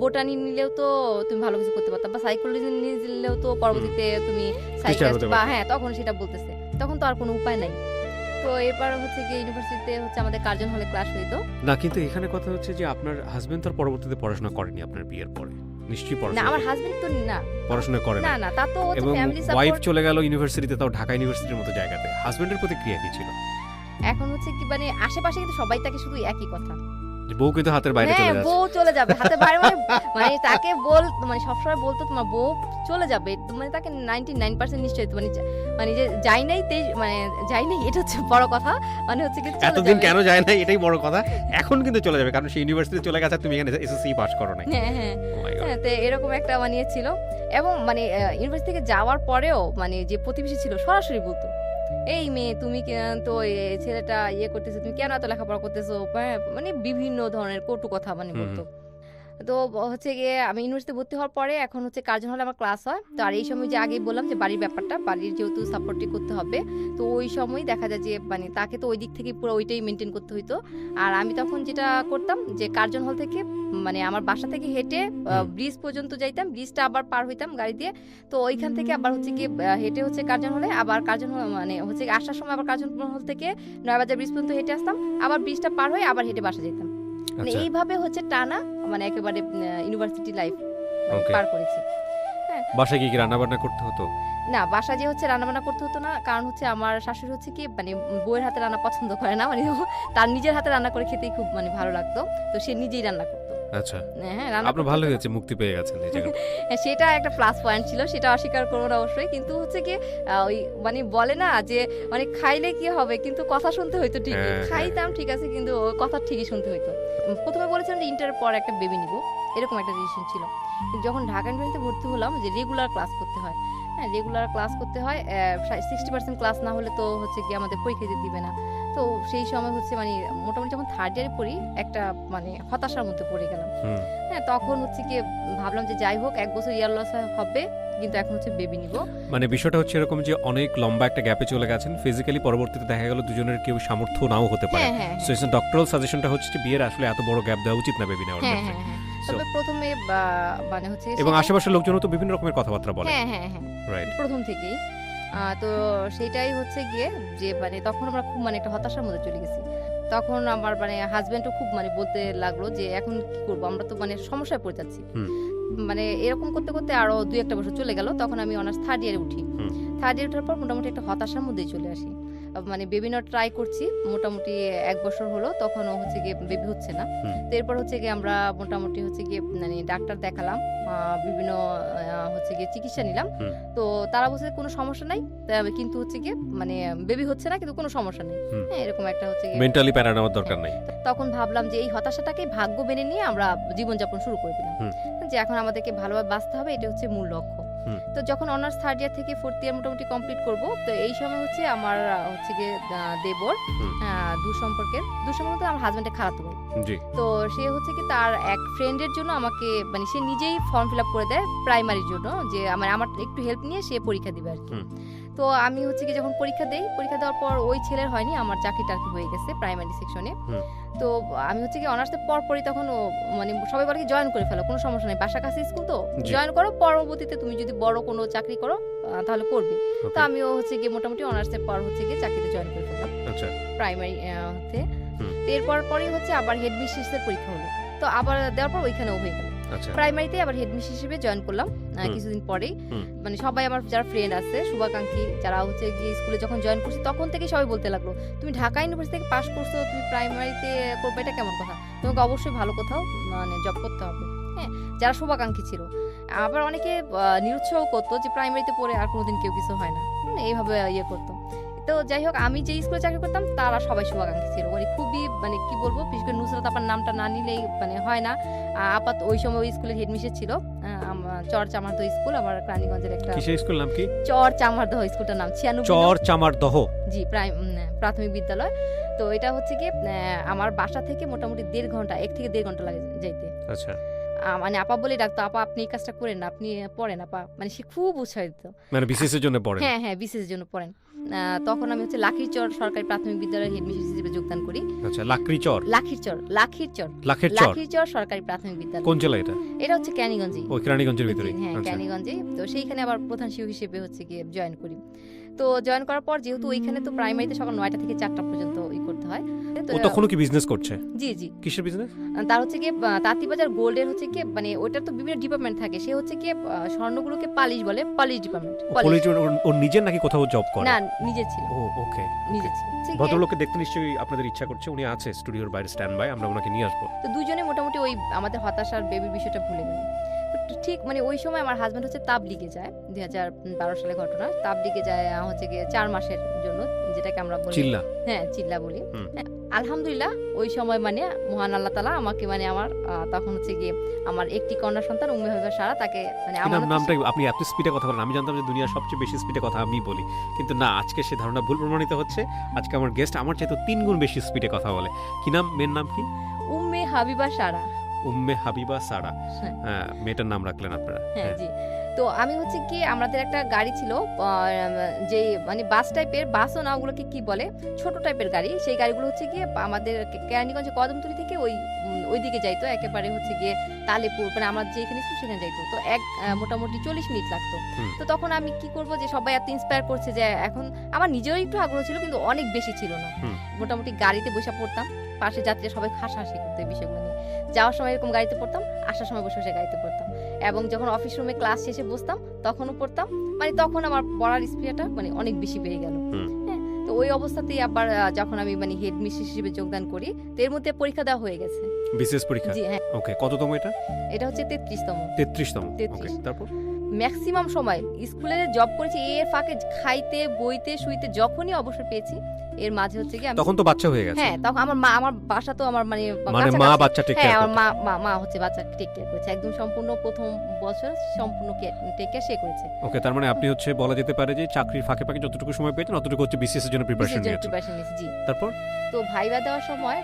A: বোটানি নিলেও তো তুমি ভালো কিছু করতে পারতা, বা সাইকোলজি নিলেও তো পরবর্তীতে তুমি সাইকিয়াট্রিস্ট বা হ্যাঁ, তখন সেটা বলতেছে, তখন তো আর কোনো উপায় নাই। তো এরপর হচ্ছে গিয়ে ইউনিভার্সিটিতে হচ্ছে আমাদের কার্জন হলে ক্লাস হইতো
B: না, কিন্তু এখানে কথা হচ্ছে যে আপনার হাজবেন্ড তো পরবর্তীতে পড়াশোনা করেনি আপনার বিয়ের পরে, নিশ্চয়ই
A: না,
B: পড়াশোনা
A: আমার হাজবেন্ড তো না
B: পড়াশোনা করে
A: না
B: না,
A: না তা তো হচ্ছে
B: এবং
A: ফ্যামিলি
B: ওয়াইফ
A: সাপোর্ট।
B: চলে গেল ইউনিভার্সিটিতে, তাও ঢাকা ইউনিভার্সিটির মতো জায়গাতে, হাজবেন্ডের প্রতিক্রিয়া কি ছিল?
A: এখন হচ্ছে কি মানে আশেপাশে কিন্তু সবাই তাকে শুধু একই কথা,
B: যে বউ কিন্তু হাতের বাইরে চলে
A: হ্যাঁ
B: যাচ্ছে।
A: বউ চলে যাবে হাতে বাইরে, মানে তাকে মানে সবসময় বলতো তোমার বউ চলে যাবে, মানে তাকে 99% নিশ্চয়ই মানে যে যাই নাই মানে যাই নাই, এটা হচ্ছে বড় কথা, মানে হচ্ছে কি চলে
B: এতদিন
A: যাবে।
B: কেন যায় না এটাই বড় কথা, এখন কিন্তু চলে যাবে, কারণ সে ইউনিভার্সিটি চলে গেছে, তুমি এখানে এসএসসি পাস করো নাই।
A: হ্যাঁ হ্যাঁ
B: Oh my God.
A: হ্যাঁ, তো এরকম একটা মানে ছিল। এবং মানে ইউনিভার্সিটি থেকে যাওয়ার পরেও মানে যে প্রতিবেশী ছিল সরাসরি বলতো, এই মেয়ে তুমি তো এই ছেলেটা ইয়ে করতেছো, তুমি কেন এত লেখাপড়া করতেছো, মানে বিভিন্ন ধরনের কটু কথা মানে বলতো। তো হচ্ছে গিয়ে আমি ইউনিভার্সিটি ভর্তি হওয়ার পরে এখন হচ্ছে কার্জন হলে আমার ক্লাস হয়, তো আর এই সময় যে আগেই বললাম যে বাড়ির ব্যাপারটা, বাড়ির যেহেতু সাপোর্টই করতে হবে, তো ওই সময় দেখা যায় যে মানে তাকে তো ওই দিক থেকে পুরো ওইটাই মেনটেন করতে হইতো। আর আমি তখন যেটা করতাম যে কার্জন হল থেকে মানে আমার বাসা থেকে হেঁটে ব্রিজ পর্যন্ত যাইতাম, ব্রিজটা আবার পার হইতাম গাড়ি দিয়ে, তো ওইখান থেকে আবার হচ্ছে গিয়ে হেঁটে হচ্ছে কার্জন হলে, আবার কার্জন হল মানে হচ্ছে আসার সময় আবার কার্জন হল থেকে 9 বাজার ব্রিজ পর্যন্ত হেঁটে আসতাম, আবার ব্রিজটা পার হয়ে আবার হেঁটে বাসা যেতাম, মানে এইভাবে হচ্ছে টানা মানে একেবারে ইউনিভার্সিটি লাইফ পার করেছি।
B: বাসায় কি রান্না বান্না করতে হতো?
A: না, বাসা যে হচ্ছে রান্না বান্না করতে হতো না, কারণ হচ্ছে আমার শাশুড়ি হচ্ছে কি মানে বউয়ের হাতে রান্না পছন্দ করে না, মানে তার নিজের হাতে রান্না করে খেতেই খুব মানে ভালো লাগতো, তো সে নিজেই রান্না করতো।
B: আচ্ছা,
A: হ্যাঁ, রান্না
B: আপনার ভালো হয়েছে, মুক্তি পেয়ে গেছেন এই জায়গায়।
A: সেটা একটা প্লাস পয়েন্ট ছিল, সেটা অস্বীকার করবো না অবশ্যই, কিন্তু হচ্ছে কি ওই মানে বলে না যে মানে খাইলে কি হবে, কিন্তু কথা শুনতে হইতো ঠিকই, খাইতাম ঠিক আছে, কিন্তু কথা ঠিকই শুনতে হইতো। প্রথমে বলেছিলাম যে ইন্টারের পর একটা বেবি নিব, এরকম একটা ডিসিশন ছিল, কিন্তু যখন ঢাকা ইউনিভার্সিটিতে ভর্তি হলাম যে রেগুলার ক্লাস করতে হয়, হ্যাঁ রেগুলার ক্লাস করতে হয়, 60% ক্লাস না হলে তো হচ্ছে কি আমাদের পরীক্ষা দিতে দিবে না, তো সেই সময় হচ্ছে মানে মোটামুটি যখন থার্ড ইয়ারে পড়ি একটা মানে হতাশার মধ্যে পড়ে গেলাম। হ্যাঁ, তখন হচ্ছে কি ভাবলাম যে যাই হোক 1 বছর ইয়ার লস হবে, কিন্তু এখন হচ্ছে বেবি নিব।
B: মানে বিষয়টা হচ্ছে এরকম যে অনেক লম্বা একটা গ্যাপে চলে গেছেন ফিজিক্যালি, পরবর্তীতে দেখা গেল দুজনের কেউ সামর্থ্য নাও হতে পারে, সো ইটস ডক্টরাল সাজেশনটা হচ্ছে যে বিয়ের আসলে এত বড় গ্যাপ দেওয়া উচিত না বেবি নেওয়ার ক্ষেত্রে।
A: তবে প্রথমে মানে হচ্ছে
B: এবং আশেপাশের লোকজনও তো বিভিন্ন রকমের কথাবার্তা বলে,
A: হ্যাঁ হ্যাঁ হ্যাঁ রাইট, প্রথম থেকেই। তো সেটাই হচ্ছে গিয়ে যে মানে তখন আমরা খুব মানে একটা হতাশার মধ্যে চলে গেছি, তখন আমার মানে হাজবেন্ডও খুব মানে বলতে লাগলো যে এখন কি করবো, আমরা তো মানে সমস্যায় পড়ে যাচ্ছি। মানে এরকম করতে করতে আরো 2-1 বছর চলে গেল, তখন আমি অনার্স থার্ড ইয়ারে উঠি। থার্ড ইয়ার ওঠার পর মোটামুটি একটা হতাশার মধ্যেই চলে আসি। মানে বেবি নেওয়ার ট্রাই করছি মোটামুটি 1 বছর হলো, তখনও হচ্ছে গিয়ে বেবি হচ্ছে না। তো এরপর হচ্ছে গিয়ে আমরা মোটামুটি হচ্ছে গিয়ে মানে ডাক্তার দেখালাম, বিভিন্ন হচ্ছে গিয়ে চিকিৎসা নিলাম। তো তারা বলছে কোনো সমস্যা নাই, কিন্তু হচ্ছে গিয়ে মানে বেবি হচ্ছে না কিন্তু কোনো সমস্যা নেই। হ্যাঁ, এরকম একটা হচ্ছে গিয়ে
B: মেন্টালি প্যারা নেওয়ার দরকার নেই।
A: তখন ভাবলাম যে এই হতাশাটাকে ভাগ্য মেনে নিয়ে আমরা জীবনযাপন শুরু করে দিলাম, যে এখন আমাদেরকে ভালোভাবে বাঁচতে হবে, এটা হচ্ছে মূল লক্ষ্য। তো যখন অনার্স থার্ড ইয়ার থেকে ফোর্থ ইয়ার মোটামুটি কমপ্লিট করব, তো এই সময় হচ্ছে আমার হচ্ছে গিয়ে দেবর দুঃসম্পর্কের আমার হাজবেন্ডের খালাতো ভাই। তো সে হচ্ছে কি তার এক ফ্রেন্ডের জন্য আমাকে মানে সে নিজেই ফর্ম ফিল আপ করে দেয় প্রাইমারির জন্য, যে আমার একটু হেল্প নিয়ে সে পরীক্ষা দিবে আর কি। তো আমি হচ্ছে কি যখন পরীক্ষা দেওয়ার পর ওই ছেলের হয়নি, আমার চাকরিটা আর কি হয়ে গেছে প্রাইমারি সেকশনে। তো আমি হচ্ছে কি অনার্সের পরপরই তখন মানে সবাই বলে কি জয়েন করে ফেলো, কোনো সমস্যা নেই, বাসা কাছে স্কুল তো জয়েন করো, পরবর্তীতে তুমি যদি বড় কোনো চাকরি করো তাহলে করবে। তো আমিও হচ্ছে গিয়ে মোটামুটি অনার্সের পর হচ্ছে গিয়ে চাকরিতে জয়েন করে ফেললাম প্রাইমারি হতে। এরপর পরেই হচ্ছে আবার হেডমিস্ট্রেসের পরীক্ষা হলো, তো আবার দেওয়ার পর ওইখানেও হয়ে গেল। প্রাইমারিতে আবার হেডমিস্ট্রেস হিসেবে জয়েন করলাম কিছুদিন পরেই। মানে সবাই আমার যারা ফ্রেন্ড আছে শুভাকাঙ্ক্ষী যারা হচ্ছে গিয়ে স্কুলে যখন জয়েন করছি তখন থেকে সবাই বলতে লাগলো, তুমি ঢাকা ইউনিভার্সিটি থেকে পাশ করছো, তুমি প্রাইমারিতে করবে, এটা কেমন কথা, তোমাকে অবশ্যই ভালো কোথাও মানে জব করতে হবে। হ্যাঁ, যারা শুভাকাঙ্ক্ষী ছিল। আবার অনেকে নিরুৎসাহ করতো যে প্রাইমারিতে পড়ে আর কোনোদিন কেউ কিছু হয় না, এইভাবে ইয়ে করতো। তো যাই হোক, আমি যে স্কুলে চাকরি করতাম তারা সবাই শুভাকাঙ্ক্ষী ছিল, মানে খুবই মানে কি বলবো, বিশেষ করে নুসরাত আপার নামটা না নিলেই মানে হয় না। আপাত ওই সময় ওই স্কুলের হেডমিস্ট্রেস ছিল চর চামারদহ স্কুল, আমার রানীগঞ্জের একটা স্কুল। নাম কি? চর চামারদহ স্কুলটার নাম 96 চর চামারদহ, জি, প্রাথমিক বিদ্যালয়। তো এটা হচ্ছে কি আমার বাসা থেকে মোটামুটি 1.5 ঘন্টা, 1 থেকে 1.5 ঘন্টা লাগে যাইতে। আচ্ছা, মানে আপা বলে ডাকতো, আপা আপনি এই কাজটা করেন না, আপনি পড়েন আপা, মানে সে খুব উৎসাহ দিত, মানে বিসিএস এর জন্য পড়েন। হ্যাঁ, বিসিএস এর জন্য পড়েন। তখন আমি হচ্ছে লাখিরচর সরকারি প্রাথমিক বিদ্যালয়ের হেডমিস্ট্রেস হিসেবে যোগদান করি। আচ্ছা, লাখিরচর সরকারি প্রাথমিক বিদ্যালয়। কোন জেলা এটা? এটা হচ্ছে ক্যানিগঞ্জে। ও, ক্যানিগঞ্জের ভিতরে। হ্যাঁ, ক্যানিগঞ্জে। তো সেইখানে আবার প্রধান শিক্ষক হিসেবে হচ্ছে গিয়ে জয়েন করি। তো জয়েন করার পর যেহেতু ওইখানে তো প্রাইমারিতে সকাল 9টা থেকে 4টা পর্যন্ত করতে হয়। ও তখনও কি বিজনেস করছে? জি জি। কিসের বিজনেস? তার হচ্ছে কি তাঁতিবাজার গোল্ডের হচ্ছে কি মানে ওটার তো বিভিন্ন ডিপার্টমেন্ট থাকে, সে হচ্ছে কি স্বর্ণগুলোকে পালিশ বলে, পালিশ ডিপার্টমেন্ট। ও নিজের নাকি কোথাও জব করে? না, নিজের ছিল। ও ওকে, নিজের ছিল। ভদ্রলোককে দেখতে নিশ্চয়ই আপনাদের ইচ্ছা করছে, উনি আছে স্টুডিওর বাইরে স্ট্যান্ড বাই, আমরা ওনাকে নিয়ে আসবো। তো দুইজনে মোটামুটি ওই আমাদের হতাশার বেবির বিষয়টা ভুলে গেল। ঠিক মানে ওই সময় আমার হাজবেন্ড হচ্ছে তাবলিগে যায়, 2012 সালে ঘটনা। তাবলিগে যায় হচ্ছে গিয়ে 4 মাসের জন্য, যেটাকে আমরা বলি চিল্লা। হ্যাঁ, চিল্লা বলি। আলহামদুলিল্লাহ ওই সময় মানে মহান আল্লাহ তাআলা আমাকে মানে আমার তখন হচ্ছে গিয়ে আমার একটি কন্যা সন্তান উম্মে হাবিবা সারা, তাকে মানে আমার নামটা আপনি এত স্পিডে কথা বলেন, আমি জানতাম যে দুনিয়ার সবচেয়ে বেশি স্পিডে কথা আমি বলি, কিন্তু না, আজকে সে ধারণা ভুল প্রমাণিত হচ্ছে। আজকে আমার গেস্ট আমার চাইতে 3 গুণ বেশি স্পিডে কথা বলে। কি নাম? মেয়ের নাম কি? উম্মে হাবিবা সারা। উম্মে হাবিবা সারা, হ্যাঁ, মেয়েটার নাম রাখলেন আপনারা। হ্যাঁ জি। তো আমি হচ্ছে কি আমাদের একটা গাড়ি ছিল, যে মানে বাস টাইপের, বাসও না, ওগুলোকে কি বলে, ছোট টাইপের গাড়ি। সেই গাড়িগুলো হচ্ছে গিয়ে আমাদের কেরানীগঞ্জে কদমতলী থেকে ওই দিকে যাইতো, একেবারে হচ্ছে গিয়ে তালেপুর, মানে আমার যেখানে ছিল সেখানে যাইতো। তো মোটামুটি 40 মিনিট লাগতো। তো তখন আমি কি করব, যে সবাই এত ইন্সপায়ার করছে, যে এখন আমার নিজেরও একটু আগ্রহ ছিল কিন্তু অনেক বেশি ছিল না। মোটামুটি গাড়িতে বসে পড়তাম, পাশে যাত্রীরা সবাই হাসাহাসি করতো এই বিষয়গুলো নিয়ে। যাওয়ার সময় এরকম গাড়িতে পড়তাম, আসার সময় বসে বসে গাড়িতে পড়তাম, এবং যখন অফিস রুমে ক্লাস শেষে বসতাম তখনও পড়তাম। মানে তখন আমার পড়ার স্পিডটা মানে অনেক বেশি বেড়ে গেল। হ্যাঁ, তো ওই অবস্থাতেই আবার যখন আমি মানে হেড মিস্ট্রেস হিসেবে যোগদান করি, তো এর মধ্যে পরীক্ষা দেওয়া হয়ে গেছে, বিশেষ পরীক্ষা। জি হ্যাঁ। ওকে, কততম এটা? এটা হচ্ছে 33তম। 33তম। ওকে, তারপর ম্যাক্সিমাম সময় স্কুলে জব করেছি, এর ফাঁকে খাইতে বইতে শুইতে যখনই অবসর পেয়েছি, এর মাঝে হচ্ছে কি তখন তো বাচ্চা হয়ে গেছে। হ্যাঁ, তখন আমার বাসা তো আমার মানে মা বাচ্চা টেক কেয়ার। হ্যাঁ, আমার মা হচ্ছে বাচ্চা টেক কেয়ার করেছে, একদম সম্পূর্ণ প্রথম বছর সম্পূর্ণ টেক কেয়ার সে করেছে। ওকে, তার মানে আপনি হচ্ছে বলা যেতে পারে যে চাকরির ফাঁকে ফাঁকে যতটুকু সময় পেয়েছেন ততটুকু হচ্ছে বিসিএস এর জন্য প্রিপারেশন নিয়েছেন। জি। তারপর তো ভাইবা দেওয়ার সময়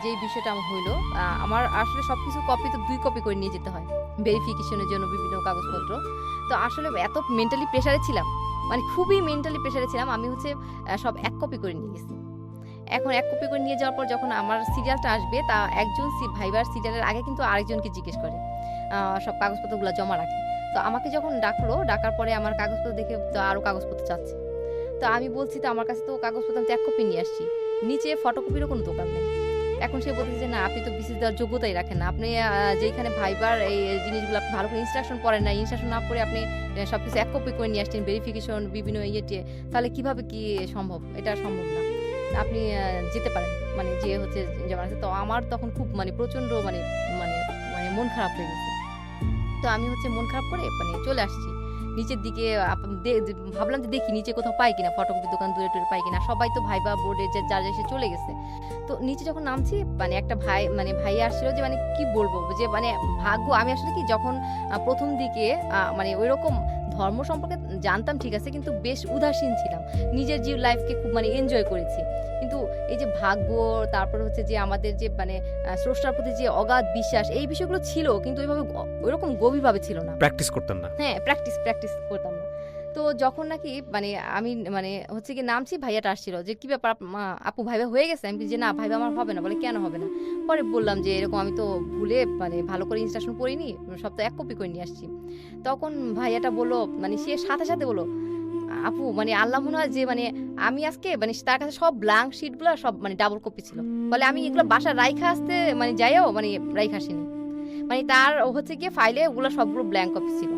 A: যে বিষয়টা আমার হইলো, আমার আসলে সবকিছু কপি তো 2 কপি করে নিয়ে যেতে হয় ভেরিফিকেশনের জন্য, বিভিন্ন কাগজপত্র। তো আসলে এত মেন্টালি প্রেসারে ছিলাম, মানে খুবই মেন্টালি প্রেসারে ছিলাম, আমি হচ্ছে সব 1 কপি করে নিয়ে গেছি। এখন 1 কপি করে নিয়ে যাওয়ার পর যখন আমার সিরিয়ালটা আসবে, তা একজন ভাইবার সিরিয়ালের আগে কিন্তু আরেকজনকে জিজ্ঞেস করে, সব কাগজপত্রগুলো জমা রাখে। তো আমাকে যখন ডাকার পরে আমার কাগজপত্র দেখে তো আরও কাগজপত্র চাচ্ছে। তো আমি বলছি তো আমার কাছে তো কাগজপত্র আমি 1 কপি নিয়ে আসছি, নিচে ফটোকপিরও কোনো দোকান নেই। এখন সে বলতেছে যে না আপনি তো বিসিএস দেওয়ার যোগ্যতাই রাখেন না, আপনি যেখানে ভাইবার এই জিনিসগুলো আপনি ভালো করে ইনস্ট্রাকশন পড়েন না, ইনস্ট্রাকশন না পড়ে আপনি সবকিছু এক কপি করে নিয়ে আসছেন, ভেরিফিকেশন বিভিন্ন ইয়েতে, তাহলে কিভাবে কি সম্ভব? এটা সম্ভব না, আপনি যেতে পারেন, মানে যে হচ্ছে যেমন আছে। তো আমার তখন খুব মানে প্রচণ্ড মানে মানে মানে মন খারাপ হয়ে গেছে। তো আমি হচ্ছে মন খারাপ করে মানে চলে আসছি নিচের দিকে। ভাবলাম যে দেখি নিচে কোথাও পাই কিনা, ফটোকপি দোকান দূরে টুরে পাই কিনা। সবাই তো ভাইবা বোর্ডে যে যার এসে চলে গেছে। তো নিচে যখন নামছি মানে একটা ভাই আসছিল, যে মানে কি বলবো যে মানে ভাগ্য। আমি আসলে কি যখন প্রথম দিকে মানে ওই রকম ধর্ম সম্পর্কে জানতাম ঠিক আছে, কিন্তু বেশ উদাসীন ছিলাম, নিজের লাইফকে খুব মানে এনজয় করেছি। কিন্তু এই যে ভাগ্য, তারপর হচ্ছে যে আমাদের যে মানে স্রষ্টার প্রতি যে অগাধ বিশ্বাস, এই বিষয়গুলো ছিল, কিন্তু ওইভাবে ওইরকম গভীরভাবে ছিল না।
B: প্র্যাকটিস করতেন না?
A: হ্যাঁ, প্র্যাকটিস করতাম না। তো যখন নাকি মানে আমি মানে হচ্ছে কি নামছি, ভাইয়াটা আসছিল যে কি ব্যাপার আপু ভাইবা হয়ে গেছে? আমি যে না ভাইবা আমার হবে না। বলে কেন হবে না? পরে বললাম যে এরকম আমি তো ভুলে মানে ভালো করে ইনস্ট্রাকশন পড়িনি, সব তো এক কপি করে নিয়ে আসছি। তখন ভাইয়াটা বললো, মানে সে সাথে সাথে বললো, আপু মানে আল্লাহ মনে হয় যে মানে আমি আজকে মানে তার কাছে সব ব্ল্যাঙ্ক শিটগুলো সব মানে ডাবল কপি ছিল, বলে আমি এগুলো বাসা রাইখা আসতে মানে যাইও মানে রাইখা আসিনি, মানে তার হচ্ছে গিয়ে ফাইলে ওগুলো সবগুলো ব্ল্যাঙ্ক কপি ছিল।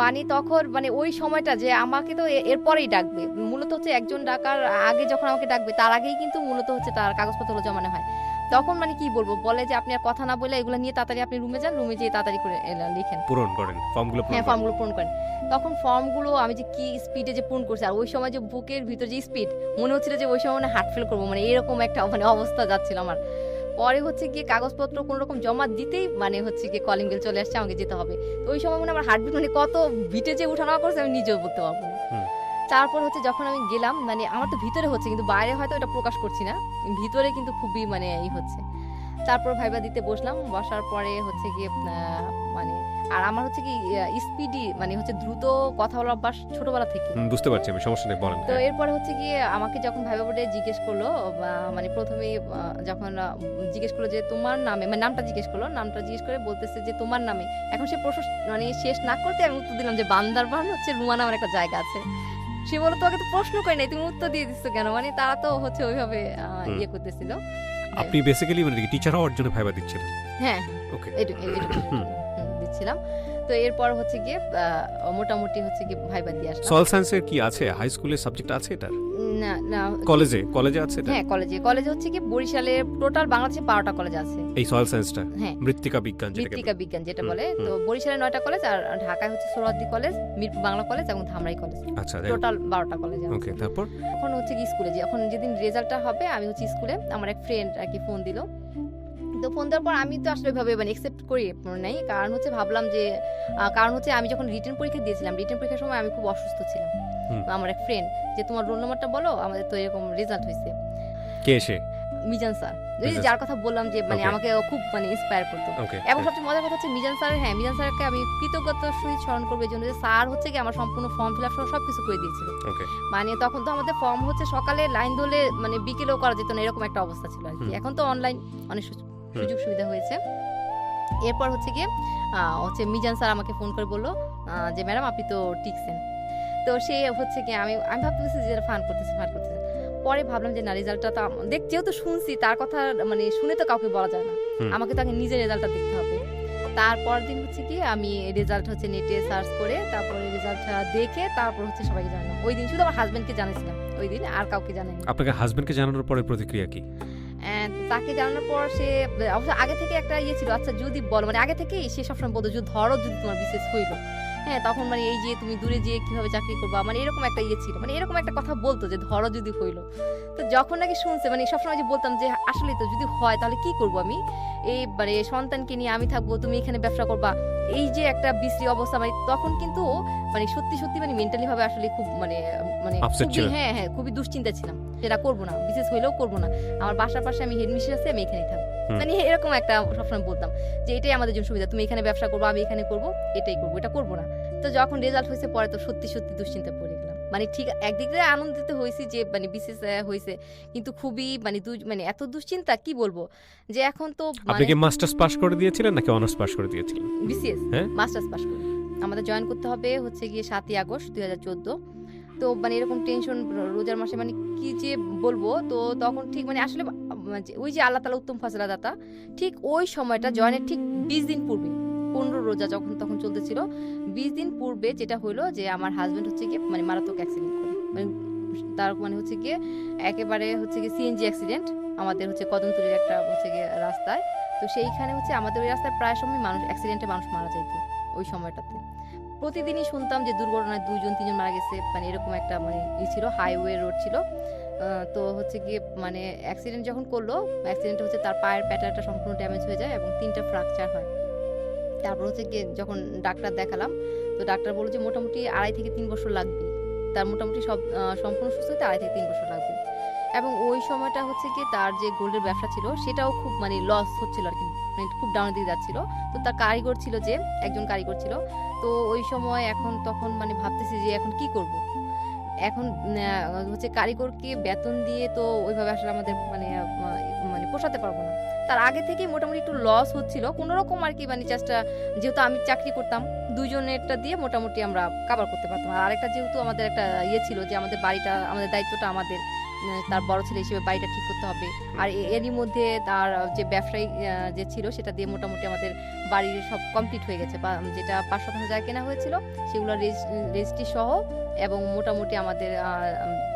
A: মানে তখন মানে ওই সময়টা যে আমাকে তো এরপরেই ডাকবে, মূলত হচ্ছে একজন ডাকার আগে যখন আমাকে ডাকবে তার আগেই কিন্তু মূলত হচ্ছে তার কাগজপত্র জমানো হয়। তখন মানে কি বলবো, বলে যে আপনি আর কথা না বলে এগুলো নিয়ে তাড়াতাড়ি আপনি রুমে যান, রুমে যেয়ে তাড়াতাড়ি করে লিখেন,
B: পূরণ করেন ফর্মগুলো।
A: হ্যাঁ, ফর্মগুলো পূরণ করেন। তখন ফর্মগুলো আমি যে কি স্পিডে যে পূরণ করছি, আর ওই সময় যে বুকের ভিতর যে স্পিড, মনে হচ্ছিল যে ওই সময় মানে হার্ট ফেল করবো, মানে এরকম একটা মানে অবস্থা যাচ্ছিল আমার। পরে হচ্ছে গিয়ে কাগজপত্র কোনো রকম জমা দিতেই মানে হচ্ছে গিয়ে কলিং বেল চলে আসছে, আমাকে যেতে হবে। তো ওই সময় মানে আমার হার্টবিট মানে কত বিটে যে উঠানো করছে আমি নিজেও বলতে পারবো না। তারপর হচ্ছে যখন আমি গেলাম, মানে আমার তো ভিতরে হচ্ছে, কিন্তু বাইরে হয়তো এটা প্রকাশ করছি না, ভিতরে কিন্তু খুবই মানে হচ্ছে। তারপর ভাইবা দিতে বসলাম, বসার পরে হচ্ছে গিয়ে মানে আর আমার হচ্ছে কি স্পিডি মানে হচ্ছে দ্রুত কথা বলার অভ্যাস ছোটবেলা থেকে।
B: বুঝতে পারছি আমি, সমস্যা নেই, বলেন।
A: তো এরপরে হচ্ছে গিয়ে আমাকে যখন ভাইবা বোর্ডে জিজ্ঞেস করলো, মানে প্রথমেই যখন জিজ্ঞেস করলো যে তোমার নামে, মানে নামটা জিজ্ঞেস করলো, নামটা জিজ্ঞেস করে বলতেছে যে তোমার নামে। এখন সে প্রশ্ন মানে শেষ না করতে আমি উত্তর দিলাম যে বান্দারবান হচ্ছে রুমা নামের একটা জায়গা আছে। সে বলতো তোমাকে তো প্রশ্ন করে নাই, তুমি উত্তর দিয়ে দিচ্ছ কেন? মানে তারা তো হচ্ছে ওইভাবে ইয়ে করতেছিল।
B: আপনি বেসিক্যালি মানে টিচার হওয়ার জন্য ভাইবা দিচ্ছিলেন?
A: হ্যাঁ,
B: ওকে,
A: এটুকু দিচ্ছিলাম। তো এরপর হচ্ছে গিয়ে মোটামুটি হচ্ছে গিয়ে ভাইবা দিয়ে আসলাম।
B: সয়েল সায়েন্সের কি আছে হাই স্কুলের সাবজেক্ট আছে এটা?
A: না না,
B: কলেজে আছে এটা?
A: হ্যাঁ, কলেজে হচ্ছে কি বরিশালে টোটাল বাংলাদেশে 12টা কলেজ আছে
B: এই সয়েল সায়েন্সটা।
A: হ্যাঁ,
B: মৃত্তিকা বিজ্ঞান
A: যেটা বলে। তো বরিশালে 9টা কলেজ, আর ঢাকায় হচ্ছে সোহরাওয়ার্দী কলেজ, মিরপুর বাংলা কলেজ এবং ধামরাই কলেজ।
B: আচ্ছা,
A: টোটাল 12টা কলেজ আছে।
B: ওকে, তারপর
A: এখন হচ্ছে কি স্কুলে যখন যেদিন রেজাল্টটা হবে, আমি হচ্ছে স্কুলে, আমার এক ফ্রেন্ড আর কি ফোন দিল। তো ফোন দেওয়ার পর আমি তো আসলে ওইভাবে মানে অ্যাকসেপ্ট করি নাই, কারণ হচ্ছে ভাবলাম যে কারণ হচ্ছে আমি যখন রিটেন পরীক্ষা দিয়েছিলাম, রিটেন পরীক্ষার সময় আমি খুব অসুস্থ ছিলাম। আমার এক ফ্রেন্ড যে তোমার রোল নাম্বারটা বলো, আমাদের তো এরকম রেজাল্ট হয়েছে।
B: কে এসে?
A: মিজান স্যার, যার কথা বললাম যে মানে আমাকে খুব মানে ইন্সপায়ার করতো। এবং সবচেয়ে মজার কথা হচ্ছে মিজান স্যার, হ্যাঁ মিজান স্যারকে আমি কৃতজ্ঞতার সহিত স্মরণ করবো এই জন্য যে স্যার হচ্ছে কি আমার সম্পূর্ণ ফর্ম ফিল আপ সব কিছু করে দিয়েছিল। মানে তখন তো আমাদের ফর্ম হচ্ছে সকালে লাইন ধরলে মানে বিকেলেও করা যেত না, এরকম একটা অবস্থা ছিল আর কি। এখন তো অনলাইন অনেক সুযোগ সুবিধা হয়েছে। এরপর হচ্ছে গিয়ে মিজান স্যার আমাকে ফোন করে বললো যে ম্যাডাম আপনি তো টিকছেন। তো সে হচ্ছে কি আমি ভাবতেছি যে ফান করতেছে। পরে ভাবলাম যে না, রেজাল্টটা তো যেহেতু শুনছি তার কথা, মানে শুনে তো কাউকে বলা যায় না, আমাকে তো আগে নিজের রেজাল্টটা দেখতে হবে। তারপর দিন হচ্ছে কি আমি রেজাল্ট হচ্ছে নেটে সার্চ করে তারপরে রেজাল্টটা দেখে তারপর হচ্ছে সবাইকে জানালাম। ওই দিন শুধু আমার হাজবেন্ডকে জানিয়েছিলাম, ওই দিন আর কাউকে জানাইনি।
B: আপনাকে হাজবেন্ডকে জানানোর পরে প্রতিক্রিয়া কি?
A: তাকে জানানোর পর সে অবশ্য আগে থেকে একটা ছিল, আচ্ছা যদি বলো, মানে আগে থেকেই সে সবসময় বলতো যে ধরো যদি তোমার বিশেষ হইলো, হ্যাঁ তখন মানে এই যে তুমি দূরে যেয়ে কিভাবে চাকরি করবা, মানে এরকম একটা ছিল, মানে এরকম একটা কথা বলতো যে ধরো যদি হইলো। তো যখন নাকি শুনছে, মানে সবসময় যে বলতাম যে আসলে তো যদি হয় তাহলে কি করবো আমি, এই মানে সন্তানকে নিয়ে আমি থাকবো, তুমি এখানে ব্যবসা করবা, এই যে একটা বিশ্রী অবস্থা, মানে তখন কিন্তু মানে সত্যি মানে মেন্টালি ভাবে আসলে খুব মানে হ্যাঁ খুবই দুশ্চিন্তা ছিলাম, সেটা করবো না, বিশেষ হইলেও করবো না, আমার বাসার পাশে আমি হেডমিস্ট্রেস আছে, আমি এখানেই থাকবো, মানে এরকম একটা সবসময় বলতাম যে এটাই আমাদের জন্য সুবিধা, তুমি এখানে ব্যবসা করবো, আমি এখানে করবো, এটাই করবো, এটা করবো না। তো যখন রেজাল্ট হয়েছে পরে তো সত্যি দুশ্চিন্তা পড়ে গেলাম। মানে ঠিক একদিক দিয়ে আনন্দিত হয়েছি যে মানে বিশেষ হয়েছে, কিন্তু খুবই মানে এত দুশ্চিন্তা কি বলবো যে এখন তো।
B: আপনি কি মাস্টার্স পাস করে দিয়েছিলেন নাকি অনার্স পাস করে দিয়েছিলেন?
A: বিসিএস মাস্টার্স পাস করে। আমাদের জয়েন করতে হবে হচ্ছে গিয়ে 7ই আগস্ট 2014। তো মানে এরকম টেনশন রোজার মাসে, মানে কি যে বলবো, তো তখন ঠিক মানে আসলে ওই যে আল্লাহ তাআলা উত্তম ফয়সালা দাতা, ঠিক ওই সময়টা জয়েনের ঠিক 20 দিন পূর্বে, 15 রোজা তখন চলতেছিল, 20 দিন পূর্বে যেটা হলো যে আমার হাজবেন্ড হচ্ছে গিয়ে মানে মারাত্মক অ্যাক্সিডেন্ট করে, তার মানে হচ্ছে গিয়ে একেবারে হচ্ছে গিয়ে সিএনজি অ্যাক্সিডেন্ট আমাদের হচ্ছে কদমতলির একটা হচ্ছে গিয়ে রাস্তায়। তো সেইখানে হচ্ছে আমাদের ওই রাস্তায় প্রায় সময় অ্যাক্সিডেন্টে মানুষ মারা যেত ওই সময়টাতে। প্রতিদিনই শুনতাম যে দুর্ঘটনায় 2-3 জন মারা গেছে, মানে এরকম একটা মানে ছিল, হাইওয়ে রোড ছিল। তো হচ্ছে গিয়ে মানে অ্যাক্সিডেন্ট যখন করলো, অ্যাক্সিডেন্টে হচ্ছে তার পায়ের প্যাটাটা সম্পূর্ণ ড্যামেজ হয়ে যায় এবং 3টা ফ্র্যাকচার হয়। তারপর হচ্ছে গিয়ে যখন ডাক্তার দেখালাম, তো ডাক্তার বললো যে মোটামুটি 2.5 থেকে 3 বছর লাগবে, তার মোটামুটি সব সম্পূর্ণ সুস্থ হতে 2.5 থেকে 3 বছর লাগবে। এবং ওই সময়টা হচ্ছে গিয়ে তার যে গোল্ডের ব্যবসা ছিল সেটাও খুব মানে লস হচ্ছিল আর কি, মানে খুব ডাউনের দিকে যাচ্ছিল। তো তার কারিগর ছিল, যে একজন কারিগর ছিল। তো ওই সময় তখন মানে ভাবতেছি যে এখন কি করব। এখন হচ্ছে কারিগরকে বেতন দিয়ে তো ওইভাবে আসলে আমাদের মানে পোষাতে পারবো না। তার আগে থেকেই মোটামুটি একটু লস হচ্ছিল, কোনো রকম আর কি, মানে চেষ্টা, যেহেতু আমি চাকরি করতাম, দুজনেরটা দিয়ে মোটামুটি আমরা কাভার করতে পারতাম। আর আরেকটা যেহেতু আমাদের একটা ছিল যে আমাদের বাড়িটা, আমাদের দায়িত্বটা আমাদের, তার বড় ছেলে হিসেবে বাড়িটা ঠিক করতে হবে। আর এরই মধ্যে তার যে ব্যবসায়ী যে ছিল সেটা দিয়ে মোটামুটি আমাদের বাড়ির সব কমপ্লিট হয়ে গেছে, বা যেটা 5 শতাংশ জায়গা কেনা হয়েছিল সেগুলো রেজিস্ট্রি সহ, এবং মোটামুটি আমাদের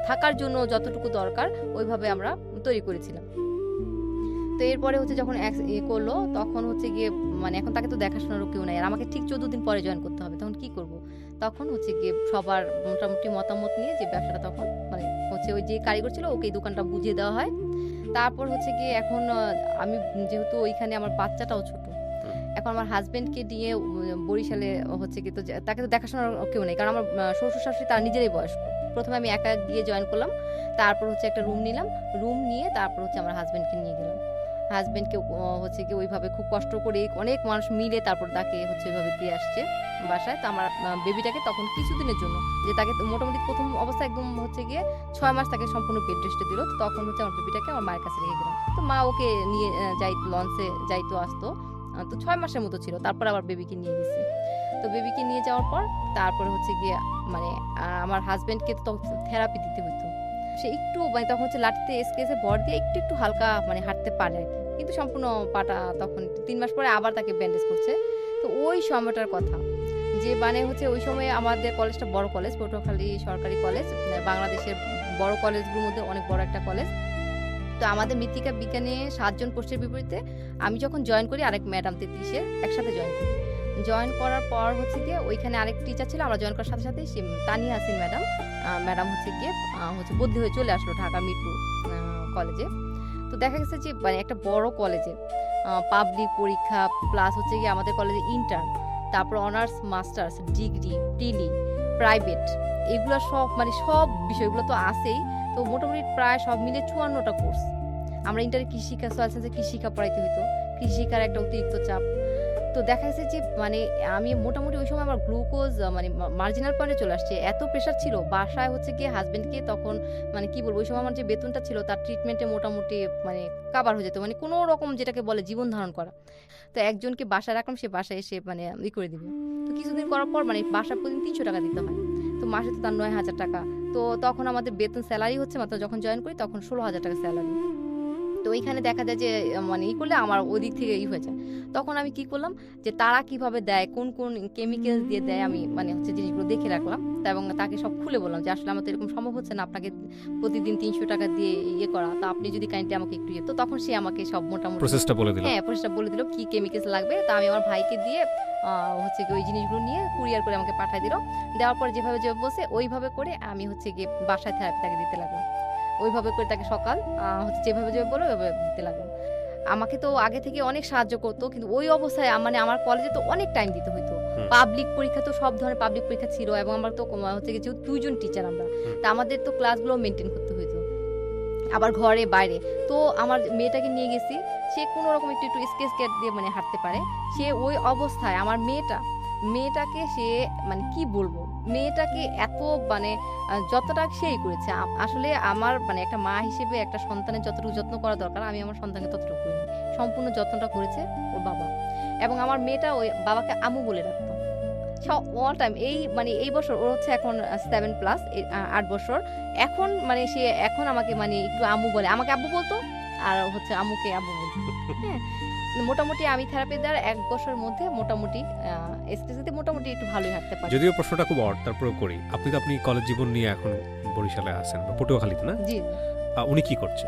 A: থাকার জন্য যতটুকু দরকার ওইভাবে আমরা তৈরি করেছিলাম। তো এরপরে হচ্ছে যখন করলো, তখন হচ্ছে গিয়ে মানে এখন তাকে তো দেখাশোনারও কেউ নাই, আর আমাকে ঠিক 14 দিন পরে জয়েন করতে হবে, তখন কি করব। তখন হচ্ছে গিয়ে সবার মোটামুটি মতামত নিয়ে যে ব্যবসাটা তখন মানে হচ্ছে ওই যে কারিগর ছিল ওকে এই দোকানটা বুঝিয়ে দেওয়া হয়। তারপর হচ্ছে গিয়ে এখন আমি যেহেতু ওইখানে আমার বাচ্চাটাও ছোট, এখন আমার হাজবেন্ডকে দিয়ে বরিশালে হচ্ছে কি, তো তাকে তো দেখাশোনার কেউ নেই, কারণ আমার শ্বশুর শাশুড়ি তার নিজেরই বয়স্ক। প্রথমে আমি একা গিয়ে জয়েন করলাম, তারপর হচ্ছে একটা রুম নিলাম, রুম নিয়ে তারপর হচ্ছে আমার হাজবেন্ডকে নিয়ে গেলাম। হাজবেন্ডকে হচ্ছে কি ওইভাবে খুব কষ্ট করে অনেক মানুষ মিলে তারপর তাকে হচ্ছে ওইভাবে দিয়ে আসছে বাসায়। তো আমার বেবিটাকে তখন কিছুদিনের জন্য, যে তাকে মোটামুটি প্রথম অবস্থায় একদম হচ্ছে গিয়ে 6 মাস তাকে সম্পূর্ণ বেড রেস্টে দিল। তো তখন হচ্ছে আমার বেবিটাকে আমার মায়ের কাছে রেখে গেলাম। তো মা ওকে নিয়ে লঞ্চে যাইতো আসতো, তো 6 মাসের মতো ছিল। তারপর আবার বেবিকে নিয়ে গেছি। তো বেবিকে নিয়ে যাওয়ার পর তারপরে হচ্ছে গিয়ে মানে আমার হাজবেন্ডকে তো থেরাপি দিতে হইতো। সে একটু মানে তখন হচ্ছে লাঠিতে স্কেচে ভর দিয়ে একটু হালকা মানে হাঁটতে পারে আর কি, কিন্তু সম্পূর্ণ পাটা তখন 3 মাস পরে আবার তাকে ব্যান্ডেজ করছে। তো ওই সময়টার কথা যে মানে হচ্ছে ওই সময় আমাদের কলেজটা বড় কলেজ, পটুয়াখালী সরকারি কলেজ, বাংলাদেশের বড় কলেজগুলোর মধ্যে অনেক বড় একটা কলেজ। তো আমাদের মৃত্তিকা বিজ্ঞানে 7 জন পোস্টের বিপরীতে আমি যখন জয়েন করি আরেক ম্যাডাম 33-এর একসাথে জয়েন করি। জয়েন করার পর হচ্ছে গিয়ে ওইখানে আরেক টিচার ছিল, আমরা জয়েন করার সাথে সাথে সে তানিয়া হাসিন ম্যাডাম হচ্ছে গিয়ে হচ্ছে বদলি হয়ে চলে আসলো ঢাকা মিরপুর কলেজে। তো দেখা গেছে যে মানে একটা বড় কলেজে পাবলিক পরীক্ষা প্লাস হচ্ছে গিয়ে আমাদের কলেজে ইন্টার্ন, তারপর অনার্স মাস্টার্স ডিগ্রি প্রিলি প্রাইভেট, এগুলো সব মানে সব বিষয়গুলো তো আছেই। তো মোটামুটি প্রায় সব মিলে 54টা কোর্স। আমরা ইন্টারে কৃষিশিক্ষা, সোয়াল সায়েন্সে কৃষিশিক্ষা পড়াইতে হইতো, কৃষিশিক্ষার একটা অতিরিক্ত চাপ। তো দেখা গেছে যে মানে আমি মোটামুটি ওই সময় আমার গ্লুকোজ মানে মার্জিনাল পয়েন্টে চলে আসছে, এত প্রেশার ছিল। বাসায় হচ্ছে গিয়ে হাজবেন্ডকে তখন মানে কি বলবো, ওই সময় আমার যে বেতনটা ছিল তার ট্রিটমেন্টে মোটামুটি মানে কাভার হয়ে যেত, মানে কোনো রকম যেটাকে বলে জীবন ধারণ করা। তো একজনকে বাসায় রাখলাম, সে বাসায় এসে মানে করে দিবে। তো কিছুদিন করার পর মানে বাসায় প্রতিদিন 300 টাকা দিতে হয়, তো মাসে তো তার 9,000 টাকা। তো তখন আমাদের বেতন স্যালারি হচ্ছে মাত্র, যখন জয়েন করি তখন 16,000 টাকা স্যালারি। তো ওইখানে দেখা যায় যে মানে করলে আমার ওই দিক থেকে হয়ে যায়। তখন আমি কি করলাম যে তারা কিভাবে দেয়, কোন কোন কেমিক্যালস দিয়ে দেয়, আমি মানে হচ্ছে জিনিসগুলো দেখে রাখলাম, এবং তাকে সব খুলে বললাম যে আসলে আমার তো এরকম সম্ভব হচ্ছে না আপনাকে প্রতিদিন 300 টাকা দিয়ে করা, তো আপনি যদি কাইন্ডলি আমাকে একটু তো তখন সে আমাকে সব মোটামুটি
B: প্রসেসটা বলে দিল।
A: হ্যাঁ, প্রসেসটা বলে দিল কি কেমিক্যালস লাগবে। তা আমি আমার ভাইকে দিয়ে হচ্ছে ওই জিনিসগুলো নিয়ে কুরিয়ার করে আমাকে পাঠিয়ে দিল। দেওয়ার পর যেভাবে বসে ওইভাবে করে আমি হচ্ছে গিয়ে বাসায় থেরাপি তাকে দিতে লাগলাম। ওইভাবে করে তাকে সকাল হচ্ছে যেভাবে বলো ওইভাবে দিতে লাগলাম। আমাকে তো আগে থেকে অনেক সাহায্য করতো, কিন্তু ওই অবস্থায় মানে আমার কলেজে তো অনেক টাইম দিতে হইতো। পাবলিক পরীক্ষা তো সব ধরনের পাবলিক পরীক্ষা ছিল, এবং আমরা তো হচ্ছে গিয়ে 2 জন টিচার আমরা, তা আমাদের তো ক্লাসগুলো মেনটেন করতে হইতো, আবার ঘরে বাইরে। তো আমার মেয়েটাকে নিয়ে গেছি, সে কোনো রকম একটু স্কেচ দিয়ে মানে হাঁটতে পারে। সে ওই অবস্থায় আমার মেয়েটাকে সে মানে কি বলবো, মেয়েটাকে এত মানে যতটা সেই করেছে। আসলে আমার মানে একটা মা হিসেবে একটা সন্তানের যতটুকু যত্ন করা দরকার আমি আমার সন্তানকে ততটুকু করিনি, সম্পূর্ণ যত্নটা করেছে ওর বাবা। এবং আমার মেয়েটা ওই বাবাকে আম্মু বলে রাখতো অল টাইম। এই বছর ওর হচ্ছে এখন 7+, 8 বছর এখন, মানে সে এখন আমাকে মানে একটু আম্মু বলে, আমাকে আব্বু বলতো, আর হচ্ছে আম্মুকে আব্বু বলতো। হ্যাঁ, মোটামুটি আমি থেরাপি দেওয়ার 1 বছরের মধ্যে মোটামুটি স্টেজে মোটামুটি একটু ভালোই হাঁটতে পারি।
B: যদিও প্রশ্নটা খুব অড, তারপরেও করি। আপনি কলেজ জীবন নিয়ে এখন বরিশালে আছেন বা পটুয়াখালীতে না?
A: জি
B: উনি কি করছে?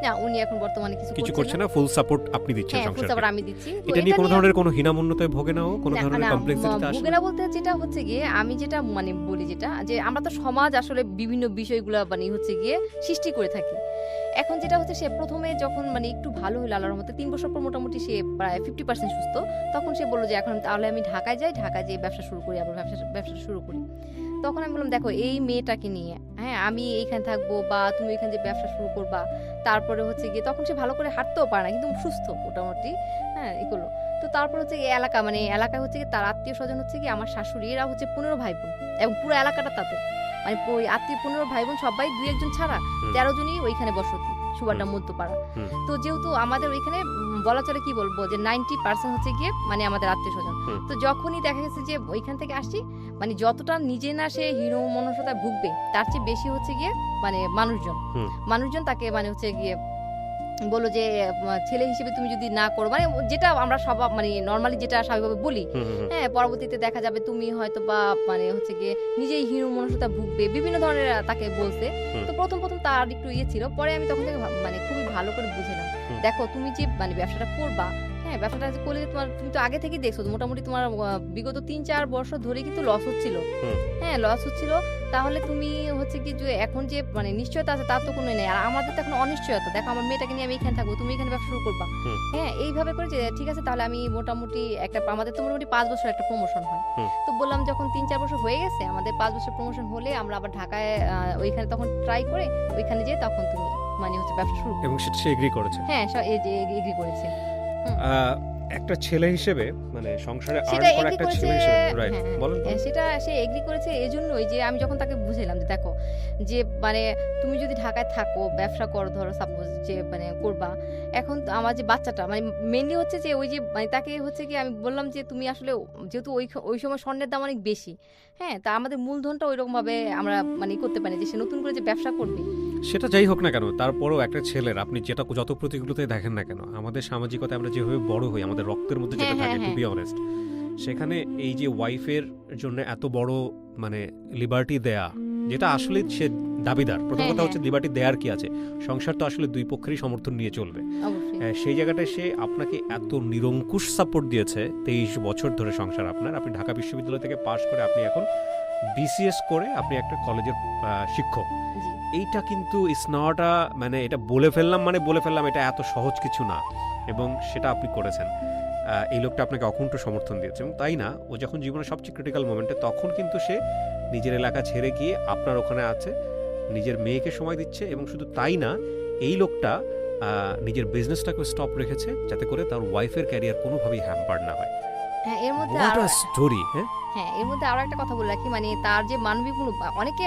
A: না, উনি এখন বর্তমানে
B: কিছু করছে না, ফুল সাপোর্ট আপনি দিচ্ছেন
A: হ্যাঁ, ফুল সাপোর্ট
B: সংসারকে।
A: আমি দিচ্ছি। তো
B: এটা নিয়ে কোনো
A: নিয়ে
B: ধরনের কোনো হীনামন্যতায় ভোগে না ও, কোনো
A: না,
B: ধরনের
A: না,
B: কমপ্লেক্সিটিতে আসে
A: ভোগে
B: না?
A: না বলতে যেটা হচ্ছে গিয়ে আমি যেটা মানে বলি যেটা যে আমরা তো সমাজ আসলে বিভিন্ন বিষয়গুলো মানে হচ্ছে গিয়ে সৃষ্টি করে থাকি। এখন যেটা হচ্ছে সে প্রথমে যখন মানে একটু ভালো হলো আল্লাহর রহমতে 3 বছর পর মোটামুটি সে প্রায় 50% সুস্থ, তখন সে বললো যে এখন তাহলে আমি ঢাকায় যাই, ঢাকায় যেয়ে ব্যবসা শুরু করি, আবার ব্যবসা শুরু করি। তখন আমি বললাম দেখো এই মেয়েটাকে নিয়ে, হ্যাঁ আমি এইখানে থাকবো বা তুমি এখানে যে ব্যবসা শুরু করবা, তারপরে হচ্ছে গিয়ে তখন সে ভালো করে হাঁটতেও পারে না কিন্তু সুস্থ মোটামুটি, হ্যাঁ এই করলো। তো তারপর হচ্ছে এই এলাকা মানে এলাকায় হচ্ছে কি তার আত্মীয় স্বজন হচ্ছে কি আমার শাশুড়ি, এরা হচ্ছে 15 ভাই বোন এবং পুরো এলাকাটা তাদের মানে ওই আত্মীয় 15 ভাই বোন সবাই 2-1 ছাড়া 13 জনই ওইখানে বসতি সুবাড্ডা মধ্যপাড়া। তো যেহেতু আমাদের ওইখানে বলা চলে কি বলবো যে 90% হচ্ছে গিয়ে মানে আমাদের আত্মীয় স্বজন। তো যখনই দেখা গেছে যে ওইখান থেকে আসছি মানে যতটা নিজে না সে হিরো মনসতায় ভুগবে তার চেয়ে বেশি হচ্ছে গিয়ে মানে মানুষজন তাকে মানে হচ্ছে গিয়ে বললো যে ছেলে হিসেবে তুমি যদি না করো মানে যেটা আমরা সব মানে নর্মালি যেটা স্বাভাবিকভাবে বলি, হ্যাঁ পরবর্তীতে দেখা যাবে তুমি হয়তো বা মানে হচ্ছে গিয়ে নিজেই হিরো মনসতা ভুগবে, বিভিন্ন ধরনের তাকে বলছে। তো প্রথম তার একটু ইয়ে ছিল, পরে আমি তখন থেকে মানে খুবই ভালো করে বুঝলাম দেখো তুমি যে মানে ব্যবসাটা করবা, হ্যাঁ ব্যবসাটা করলে তুমি তো আগে থেকেই দেখছো মোটামুটি তোমার বিগত 3-4 বছর ধরে কিন্তু লস হচ্ছিল, হ্যাঁ লস হচ্ছিল। তাহলে তুমি হচ্ছে কি যে এখন যে মানে নিশ্চয়তা আছে তার তো কোনো নেই, আর আমাদের তো এখন অনিশ্চয়তা। দেখো আমার মেয়েটাকে নিয়ে আমি এখানে থাকবো, তুমি এখানে ব্যবসা শুরু করবা, হ্যাঁ এইভাবে করে যে ঠিক আছে তাহলে আমি মোটামুটি একটা আমাদের তো মোটামুটি 5 বছর একটা প্রমোশন হয়। তো বললাম যখন 3-4 বছর হয়ে গেছে আমাদের 5 বছর প্রমোশন হলে আমরা আবার ঢাকায় ওইখানে তখন ট্রাই করে ওইখানে যেয়ে তখন তুমি মানে হচ্ছে ব্যবসা শুরু করো।
B: এবং সেটা সে এগ্রি করেছে।
A: হ্যাঁ এই যে এগ্রি করেছে।
B: একটা ছেলে হিসেবে মানে সংসারে
A: সেটা
B: আর্ন করা
A: এগ্রি
B: একটা
A: করেছে,
B: ছেলে হিসেবে রাইট
A: হ্যাঁ,
B: বলেন।
A: সেটা সে এগ্রি করেছে এজন্যই যে আমি যখন তাকে বুঝাইলাম যে দেখো যে মানে তুমি যদি ঢাকায় থাকো ব্যবসা করো, ধরো সাপোজ যে মানে করবা, এখন তো আমার যে বাচ্চাটা মানে মেইনলি হচ্ছে যে ওই যে মানে তাকে হচ্ছে কি আমি বললাম যে তুমি আসলে যেহেতু ওই সময় স্বর্ণের দাম অনেক বেশি, হ্যাঁ তা আমাদের মূলধনটা ওইরকম ভাবে আমরা মানে করতে পারি যে সে নতুন করে যে ব্যবসা করবে।
B: সেটা যাই হোক না কেন, তারপরও একটা ছেলের আপনি যেটা যত প্রতিকূলতায় দেখেন না কেন, আমাদের সামাজিকতা আমরা যেভাবে বড় হই আমাদের রক্তের মধ্যে যেটা থাকে টু বি অনেস্ট, সেখানে এই যে ওয়াইফের জন্য এত বড় মানে লিবার্টি দেয়া, যেটা আসলে সে দাবিদার। প্রথম কথা হচ্ছে লিবার্টি দেয়ার কি আছে, সংসার তো আসলে দুই পক্ষেরই সমর্থন নিয়ে চলবে। সেই জায়গাটায় সে আপনাকে এত নিরঙ্কুশ সাপোর্ট দিয়েছে 23 বছর ধরে সংসার আপনার। আপনি ঢাকা বিশ্ববিদ্যালয় থেকে পাশ করে আপনি এখন বিসিএস করে আপনি একটা কলেজের শিক্ষক। এইটা কিন্তু ইটস নট মানে এটা বলে ফেললাম এটা এত সহজ কিছু না, এবং সেটা আপনি করেছেন। এই লোকটা আপনাকে অকুণ্ঠ সমর্থন দিয়েছে, এবং তাই না ও যখন জীবনের সবচেয়ে ক্রিটিক্যাল মোমেন্টে তখন কিন্তু সে নিজের এলাকা ছেড়ে গিয়ে আপনার ওখানে আছে, নিজের মেয়েকে সময় দিচ্ছে, এবং শুধু তাই না এই লোকটা নিজের বিজনেসটাকে স্টপ রেখেছে যাতে করে তার ওয়াইফের ক্যারিয়ার কোনোভাবেই হ্যাম্পার না হয়।
A: হ্যাঁ এর মধ্যে
B: স্টোরি।
A: হ্যাঁ এর মধ্যে আরো একটা কথা বলে রাখি, মানে তার যে মানবিক গুণ, অনেকে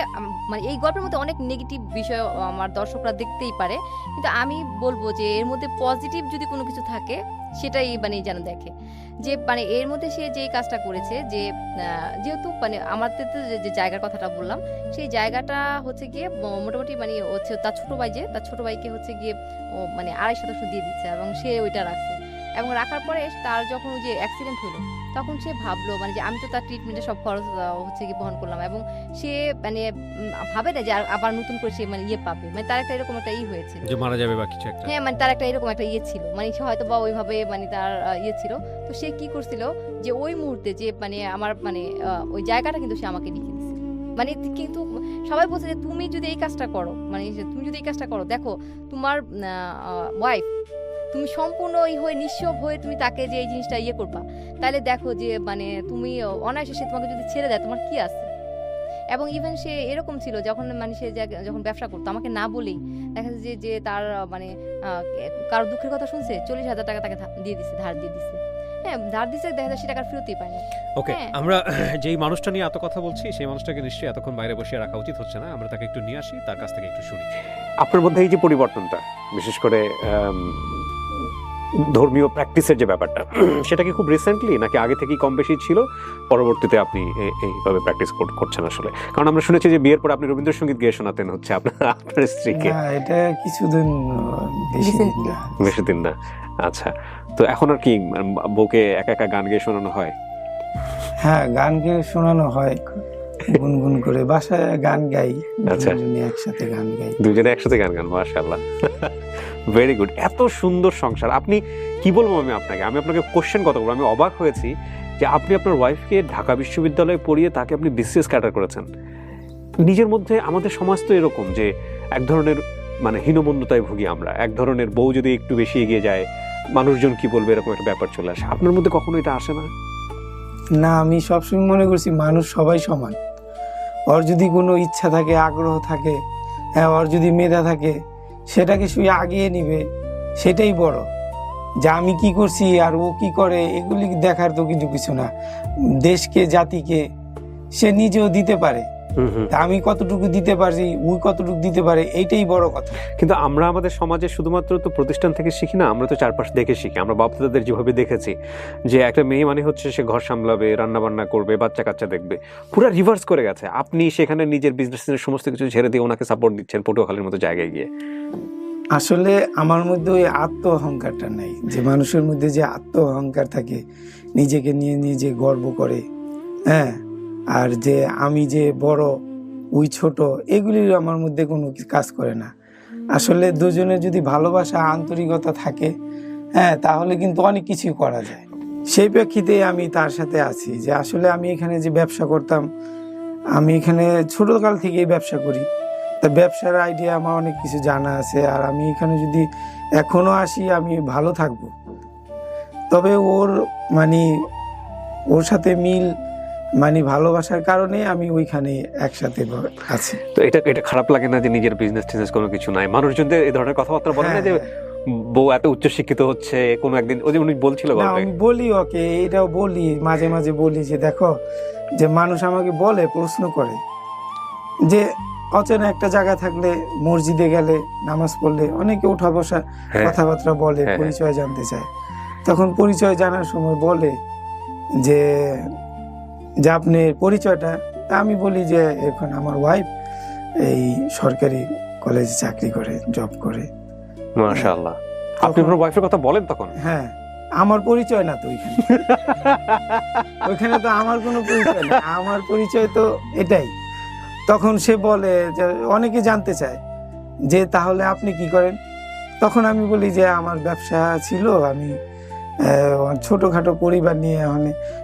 A: মানে এই গল্পের মধ্যে অনেক নেগেটিভ বিষয় আমার দর্শকরা দেখতেই পারে, কিন্তু আমি বলবো যে এর মধ্যে পজিটিভ যদি কোনো কিছু থাকে সেটাই মানে যেন দেখে। যে মানে এর মধ্যে সে যেই কাজটা করেছে যে যেহেতু মানে আমাদের তো যে জায়গার কথাটা বললাম, সেই জায়গাটা হচ্ছে গিয়ে মোটামুটি মানে হচ্ছে তার ছোট ভাইকে হচ্ছে গিয়ে ও মানে 2.5% দিয়ে দিচ্ছে এবং সে ওইটা রাখছে। এবং রাখার পরে তার যখন ওই যে অ্যাক্সিডেন্ট হলো তখন সে ভাবলো মানে যে আমি তো তার ট্রিটমেন্টের সব খরচ হচ্ছে কি বহন করলাম, এবং সে মানে ভাবে না যে আবার নতুন করে সে মানে ইয়ে পাবে, মানে তার একটা এরকম একটা হয়েছিল
B: যে মারা যাবে বা কিছু একটা,
A: হ্যাঁ মানে তার একটা এরকম একটা ছিল, মানে সে হয়তো বা ওইভাবে মানে তার ছিল। তো সে কি করছিল যে ওই মুহূর্তে যে মানে আমার মানে ওই জায়গাটা কিন্তু সে আমাকে লিখে দিচ্ছে। মানে কিন্তু সবাই বলছে যে তুমি যদি এই কাজটা করো, মানে তুমি যদি এই কাজটা করো, দেখো তোমার ওয়াইফ তুমি সম্পূর্ণ হয়ে নিঃস্ব হয়ে তুমি তাকে যে এই জিনিসটা করবা, তাহলে দেখো যে মানে তুমি অনায়াসে সে তোমাকে যদি ছেড়ে দেয় তোমার কি আছে। এবং ইভেন সে এরকম ছিল যখন মানে সে যখন ব্যবসা করতো আমাকে না বলেই দেখা যাচ্ছে যে তার মানে কারো দুঃখের কথা শুনছে 40,000 টাকা তাকে দিয়ে দিচ্ছে, ধার দিয়ে দিচ্ছে, হ্যাঁ ধার দিচ্ছে, দেখা যায় সে টাকা ফেরতই পায়নি।
B: ওকে, আমরা যেই মানুষটা নিয়ে এত কথা বলছি সেই মানুষটাকে নিশ্চয়ই এতক্ষণ বাইরে বসিয়ে রাখা উচিত হচ্ছে না, আমরা তাকে একটু নিয়ে আসি, তার কাছ থেকে একটু শুনি। আপনার মধ্যে এই যে পরিবর্তনটা, বিশেষ করে ধর্মীয় প্র্যাকটিসের যে ব্যাপারটা, সেটা কি খুব রিসেন্টলি নাকি আগে থেকেই কম বেশি ছিল, পরবর্তীতে আপনি এইভাবে প্র্যাকটিস করছেন আসলে? কারণ আমরা শুনেছি যে বিয়ের পর আপনি রবীন্দ্রসঙ্গীত গেয়ে শোনাতেন হচ্ছে আপনার স্ত্রীকে।
C: না, এটা কিছুদিন, বেশি দিন না।
B: বেশি দিন না, আচ্ছা। তো এখন আর কি বউকে একা একা গান গেয়ে শোনানো হয়?
C: হ্যাঁ, গান গেয়ে শোনানো হয়, গুনগুন করে বাসায় গান গাই,
B: আচ্ছা।
C: দুজনে একসাথে গান গাই।
B: দুজনে একসাথে গান গান, মাশাআল্লাহ, ভেরি গুড। এত সুন্দর সংসার। আপনি কি বলবো আমি আপনাকে কোশ্চেন কত করবো, আমি অবাক হয়েছি যে আপনি আপনার ওয়াইফকে ঢাকা বিশ্ববিদ্যালয়ে পড়িয়ে তাকে আপনি বিসিএস ক্যাডার করেছেন। নিজের মধ্যে আমাদের সমাজ তো এরকম যে এক ধরনের মানে হীনমন্যতায় ভুগি আমরা, এক ধরনের বউ যদি একটু বেশি এগিয়ে যায় মানুষজন কি বলবে, এরকম একটা ব্যাপার চলে আসে। আপনার মধ্যে কখনো এটা আসে না?
C: না, আমি সবসময় মনে করছি মানুষ সবাই সমান। ওর যদি কোনো ইচ্ছা থাকে, আগ্রহ থাকে, হ্যাঁ, ওর যদি মেধা থাকে, সেটাকে শুয়ে আগিয়ে নিবে, সেটাই বড়। যে আমি কি করছি আর ও কি করে এগুলি দেখার তো কিছু না। দেশকে, জাতিকে সে নিজেও দিতে পারে, তা আমি কতটুকু দিতে পারছি, ওই কতটুকু দিতে পারে, এইটাই বড় কথা।
B: কিন্তু আমরা আমাদের সমাজে শুধুমাত্র তো প্রতিষ্ঠান থেকে শিখি না, আমরা তো চারপাশ দেখে শিখি। আমরা বাপ-দাদাদের যেভাবে দেখেছি যে একটা মেয়ে মানে হচ্ছে সে ঘর সামলাবে, রান্না বান্না করবে, বাচ্চা কাচ্চা দেখবে, পুরো রিভার্স করে গেছে। আপনি সেখানে নিজের বিজনেসের সমস্ত কিছু ছেড়ে দিয়ে ওনাকে সাপোর্ট দিচ্ছেন পটুয়াখালীর মতো জায়গায় গিয়ে।
C: আসলে আমার মধ্যে ওই আত্ম অহংকারটা নাই, যে মানুষের মধ্যে যে আত্ম অহংকার থাকে, নিজেকে নিয়ে নিজে গর্ব করে, হ্যাঁ, আর যে আমি যে বড় ওই ছোট, এগুলির আমার মধ্যে কোনো কাজ করে না। আসলে দুজনের যদি ভালোবাসা, আন্তরিকতা থাকে, হ্যাঁ, তাহলে কিন্তু অনেক কিছুই করা যায়। সেই প্রেক্ষিতে আমি তার সাথে আছি। যে আসলে আমি এখানে যে ব্যবসা করতাম, আমি এখানে ছোটকাল থেকেই ব্যবসা করি, তা ব্যবসার আইডিয়া আমার অনেক কিছু জানা আছে। আর আমি এখানে যদি এখনো আসি, আমি ভালো থাকবো। তবে ওর সাথে মিল ভালোবাসার কারণে আমি ওইখানে একসাথে আছি।
B: তো এটা খারাপ লাগে না যে নিজের বিজনেস কোনো কিছু নাই? মানুষজন এই ধরনের কথাবার্তা বলে না যে বউ এত উচ্চশিক্ষিত হচ্ছে, কোনো একদিন ওই যে উনি বলছিল,
C: আমি বলি ওকে, এটাও বলি, মাঝে মাঝে বলি যে দেখো, যে মানুষ আমাকে বলে, প্রশ্ন করে যে অচেনা একটা জায়গা থাকলে, মসজিদে গেলে, নামাজ পড়লে অনেকে উঠা বসা কথাবার্তা বলে, পরিচয় জানতে চায়। তখন পরিচয় জানার সময় বলে যে আপনি পরিচয়টা, তা আমি বলি যে এখন আমার ওয়াইফ এই সরকারি কলেজে চাকরি করে, জব করে।
B: মাশাআল্লাহ। আপনি আপনার ওয়াইফের কথা বলেন তখন?
C: হ্যাঁ, আমার পরিচয় না তো ওইখানে তো আমার কোনো পরিচয় না, আমার পরিচয় তো এটাই। তখন সে বলে যে অনেকে জানতে চায় যে তাহলে আপনি কি করেন। তখন আমি বলি যে আমার ব্যবসা ছিল, আমি ছোটখাটো পরিবার নিয়ে,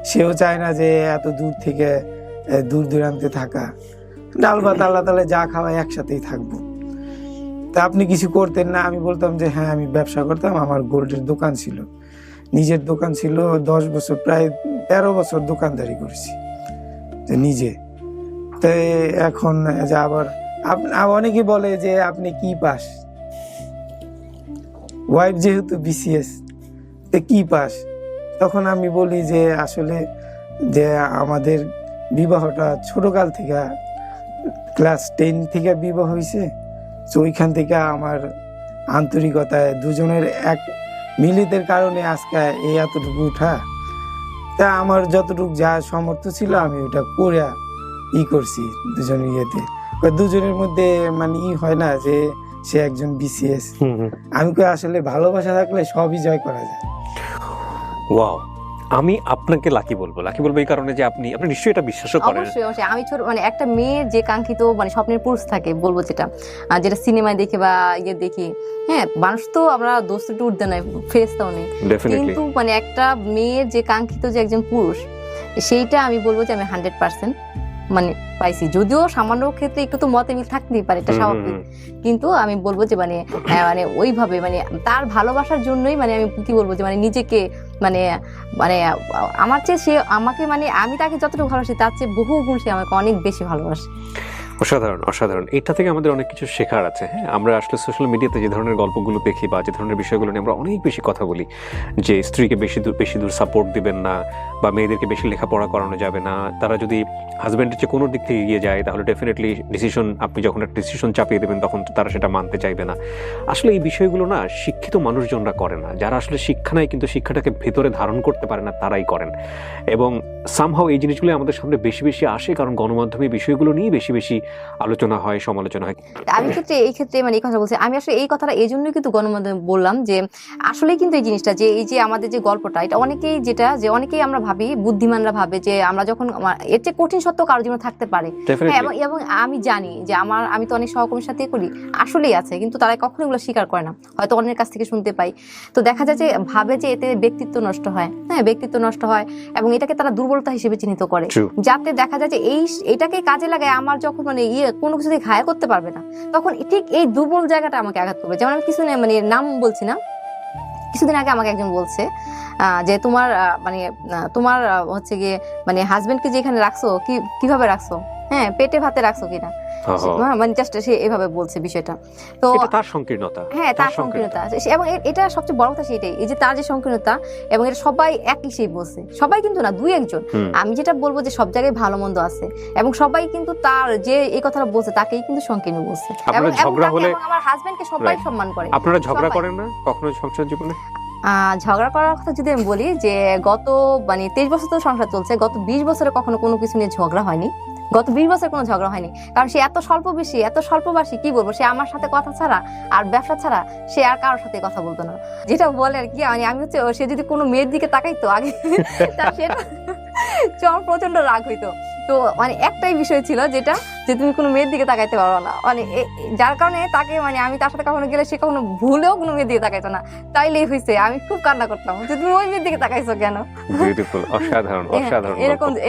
C: সেও চায় না যে এত দূর থেকে দূর দূরান্তে থাকা, ডাল ভাত আল্লাহ তাআলা যা খাওয়ায় একসাথেই থাকবো। তা আপনি কিছু করতেন না? আমি বলতাম যে হ্যাঁ, আমি ব্যবসা করতাম, আমার গোল্ডের দোকান ছিল, নিজের দোকান ছিল, 10 বছর, প্রায় 13 বছর দোকানদারি করেছি নিজে। তো এখন যে আবার অনেকে বলে যে আপনি কি পাস, ওয়াইফ যেহেতু বিসিএস, কি পাস? তখন আমি বলি যে আসলে যে আমাদের বিবাহটা ছোটকাল থেকে, ক্লাস 10 থেকে বিবাহ হয়েছে, তো ওইখান থেকে আমার আন্তরিকতায় দুজনের এক মিলিতের কারণে আজকে এই এতটুকু উঠা। তা আমার যতটুকু যা সামর্থ্য ছিল আমি ওটা করে করছি দুজনের ইয়েতে। দুজনের মধ্যে হয় না যে সে একজন বিসিএস, আমি আসলে ভালোবাসা থাকলে সবই জয় করা যায়।
B: ওয়াও, আমি আপনাকে লাকি বলবো এই কারণে যে আপনি নিশ্চয়ই এটা বিশ্বাসও করেন।
A: অবশ্যই আমি ছোট একটা মেয়ের যে কাঙ্ক্ষিত স্বপ্নের পুরুষ থাকে, বলবো যেটা সিনেমায় দেখে বা দেখি, হ্যাঁ, মানুষ তো আমরা দোস্ত উঠতে নাই, ফেরেশতাও নেই, কিন্তু একটা মেয়ের যে কাঙ্ক্ষিত যে একজন পুরুষ, সেইটা আমি বলবো যে আমি 100% পাইছি। যদিও সামান্য ক্ষেত্রে একটু তো মতে মিল থাকতেই পারে, এটা স্বাভাবিক, কিন্তু আমি বলবো যে ওইভাবে তার ভালোবাসার জন্যই আমি কি বলবো যে নিজেকে আমার চেয়ে সে আমাকে আমি তাকে যতটুকু ভালোবাসি তার চেয়ে বহু গুণ সে আমাকে অনেক বেশি ভালোবাসে।
B: অসাধারণ অসাধারণ। এটা থেকে আমাদের অনেক কিছু শেখার আছে। হ্যাঁ, আমরা আসলে সোশ্যাল মিডিয়াতে যে ধরনের গল্পগুলো দেখি বা যে ধরনের বিষয়গুলো নিয়ে আমরা অনেক বেশি কথা বলি, যে স্ত্রীকে বেশি দূর সাপোর্ট দিবেন না বা মেয়েদেরকে বেশি লেখাপড়া করানো যাবে না, তারা যদি হাজব্যান্ডের যে কোনো দিক থেকে এগিয়ে যায় তাহলে ডেফিনেটলি ডিসিশন, আপনি যখন একটা ডিসিশন চাপিয়ে দেবেন তখন তারা সেটা মানতে চাইবে না। আসলে এই বিষয়গুলো না শিক্ষিত মানুষজনরা করে না, যারা আসলে শিক্ষা নাই কিন্তু শিক্ষাটাকে ভেতরে ধারণ করতে পারে না তারাই করেন। এবং সামহাও এই জিনিসগুলো আমাদের সামনে বেশি বেশি আসে কারণ গণমাধ্যমে এই বিষয়গুলো নিয়ে বেশি বেশি আলোচনা হয়, সমালোচনা হয়।
A: আমি এই ক্ষেত্রে মানে এই কথা বলছি, আমি আসলে এই কথাটা এই জন্যই কিন্তু গণমাধ্যমে বললাম যে আসলে কিন্তু এই জিনিসটা যে এই যে আমাদের যে গল্পটা, এটা অনেকেই অনেকেই আমরা ভাবি, বুদ্ধিমানরা ভাবে যে আমরা যখন এর চেয়ে কঠিন সত্য কারোর জীবনে থাকতে পারে। হ্যাঁ, এবং আমি জানি যে আমি তো অনেক সহকর্মীর সাথে করি, আসলেই আছে, কিন্তু তারা কখনো এগুলো স্বীকার করে না, হয়তো অন্যের কাছ থেকে শুনতে পাই। তো দেখা যায় যে ভাবে যে এতে ব্যক্তিত্ব নষ্ট হয়, হ্যাঁ ব্যক্তিত্ব নষ্ট হয়, এবং এটাকে তারা দুর্বলতা হিসেবে চিহ্নিত করে, যাতে দেখা যায় যে এটাকে কাজে লাগায় আমার যখন মানে কোনো কিছু দিয়ে ঘায়া করতে পারবে না, তখন ঠিক এই দুর্বল জায়গাটা আমাকে আঘাত করবে। যেমন আমি কিছু মানে নাম বলছি না, কিছুদিন আগে আমাকে একজন বলছে যে তোমার হচ্ছে গিয়ে মানে হাজবেন্ডকে যেখানে রাখছো কিভাবে রাখছো, হ্যাঁ পেটে ভাতে রাখছো কিনা, মানে জাস্ট সে এভাবে বলছে বিষয়টা। তো
B: তার সংকীর্ণতা,
A: হ্যাঁ তার সংকীর্ণতা, এবং এটা সবচেয়ে বড় কথা সেটাই, এই যে তার যে সংকীর্ণতা, এবং এটা সবাই একই সেই বলছে, সবাই কিন্তু না, দুই একজন। আমি যেটা বলবো যে সব জায়গায় ভালো মন্দ আছে, এবং সবাই কিন্তু তার যে এই কথাটা বলছে তাকেই কিন্তু সংকীর্ণ বলছে। এবং আমার হাজবেন্ডকে সবাই সম্মান করে।
B: আপনারা ঝগড়া করেন না কখনো সংসার জীবনে?
A: ঝগড়া করার কথা যদি আমি বলি, যে গত 23 বছর তো সংসার চলছে, গত 20 বছরে কখনো কোনো কিছু নিয়ে ঝগড়া হয়নি, গত 20 বছর কোনো ঝগড়া হয়নি, কারণ সে এত স্বল্পবাসী, কি বলবো, সে আমার সাথে কথা ছাড়া আর ব্যবসা ছাড়া সে আর কারোর সাথে কথা বলতো না। যেটা বলে আর কি, আমি হচ্ছে সে যদি কোনো মেয়ের দিকে তাকাইতো আগে সেটা প্রচন্ড রাগ হইতো। তো মানে একটাই বিষয় ছিল যেটা, যে তুমি কোনো মেয়ের দিকে তাকাইতে পারো না, মানে যার কারণে তাকে মানে আমি তার সাথে কখনো গেলে সে কখনো ভুলেও কোনো মেয়ের দিকে তাকাইতো না। তাইলেই হয়েছে আমি খুব কান্না করতাম যে তুমি ওই মেয়ের দিকে তাকাইছো কেন।
B: বিউটিফুল, অসাধারণ অসাধারণ।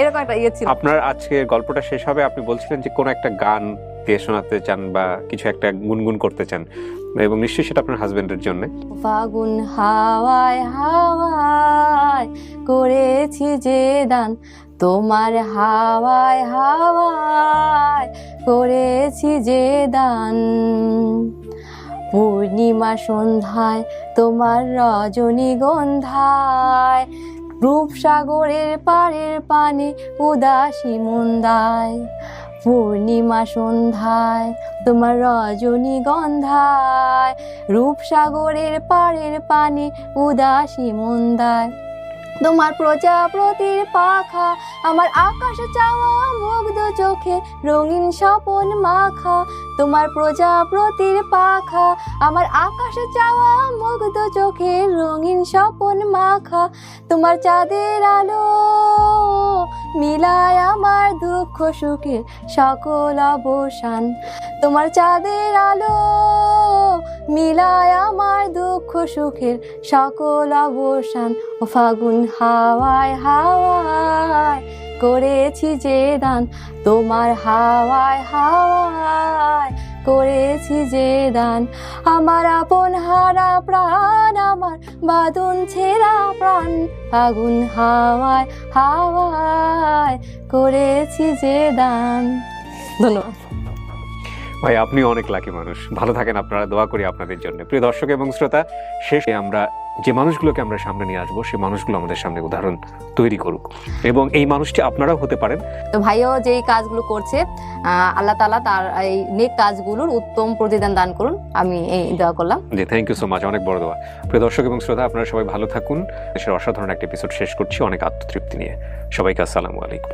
A: এরকম একটা ইয়ে ছিল।
B: আপনার আজকে গল্পটা শেষ হবে, আপনি বলছিলেন যে কোন একটা গান দিয়ে শোনাতে চান বা কিছু একটা গুনগুন করতে চান, এবং নিশ্চয়ই সেটা আপনার হাজবেন্ডের জন্য।
D: ফাগুন হাওয়ায় হাওয়ায় করেছি যে দান, তোমার হাওয়ায় হাওয়ায় করেছি যে দান, পূর্ণিমা সন্ধ্যায় তোমার রজনীগন্ধায়, রূপসাগরের পাড়ের পানে উদাসী মন্দায়, পূর্ণিমা সন্ধ্যায় তোমার রজনীগন্ধায়, রূপসাগরের পাড়ের পানে উদাসী মন্দায়, তোমার প্রজাপতির পাখা আমার আকাশ চাওয়া মুগ্ধ চোখে রঙিন স্বপন মাখা, তোমার প্রজাপতির পাখা আমার আকাশ চাওয়া মুগ্ধ চোখে রঙিন স্বপন মাখা, তোমার চাঁদের আলো মিলায় আমার দুঃখ সুখের সকল অবসান, তোমার চাঁদের আলো মিলায় আমার দুঃখ সুখের সকল অবসান, ও ফাগুন হাওয়ায় হাওয়ায় করেছি যে দান, তোমার হাওয়ায় হাওয়ায় করেছি যে দান, আমার আপন হারা প্রাণ আমার বাঁধন ছেঁড়া প্রাণ, ফাগুন হাওয়ায় হাওয়ায় করেছি যে দান। ধন্যবাদ
B: ভাই, আপনি অনেক লাকি মানুষ, ভালো থাকেন আপনারা, দোয়া করি আপনাদের জন্য। প্রিয় দর্শক এবং শ্রোতা, শেষে আমরা যে মানুষগুলোকে আমরা সামনে নিয়ে আসবো সেই মানুষগুলো আমাদের সামনে উদাহরণ তৈরি করুক, এবং এই মানুষটি আপনারাও হতে পারেন।
A: তো ভাইও যে কাজগুলো করছে, আল্লাহ তাআলা তার এই নেক কাজগুলোর উত্তম প্রতিদান দান করুন, আমি এই দোয়া করলাম।
B: জি, থ্যাংক ইউ সো মাচ, অনেক বড় দোয়া। প্রিয় দর্শক এবং শ্রোতা, আপনারা সবাই ভালো থাকুন। দেশের অসাধারণ একটা এপিসোড শেষ করছি অনেক আত্মতৃপ্তি নিয়ে। সবাইকে আসসালামু আলাইকুম।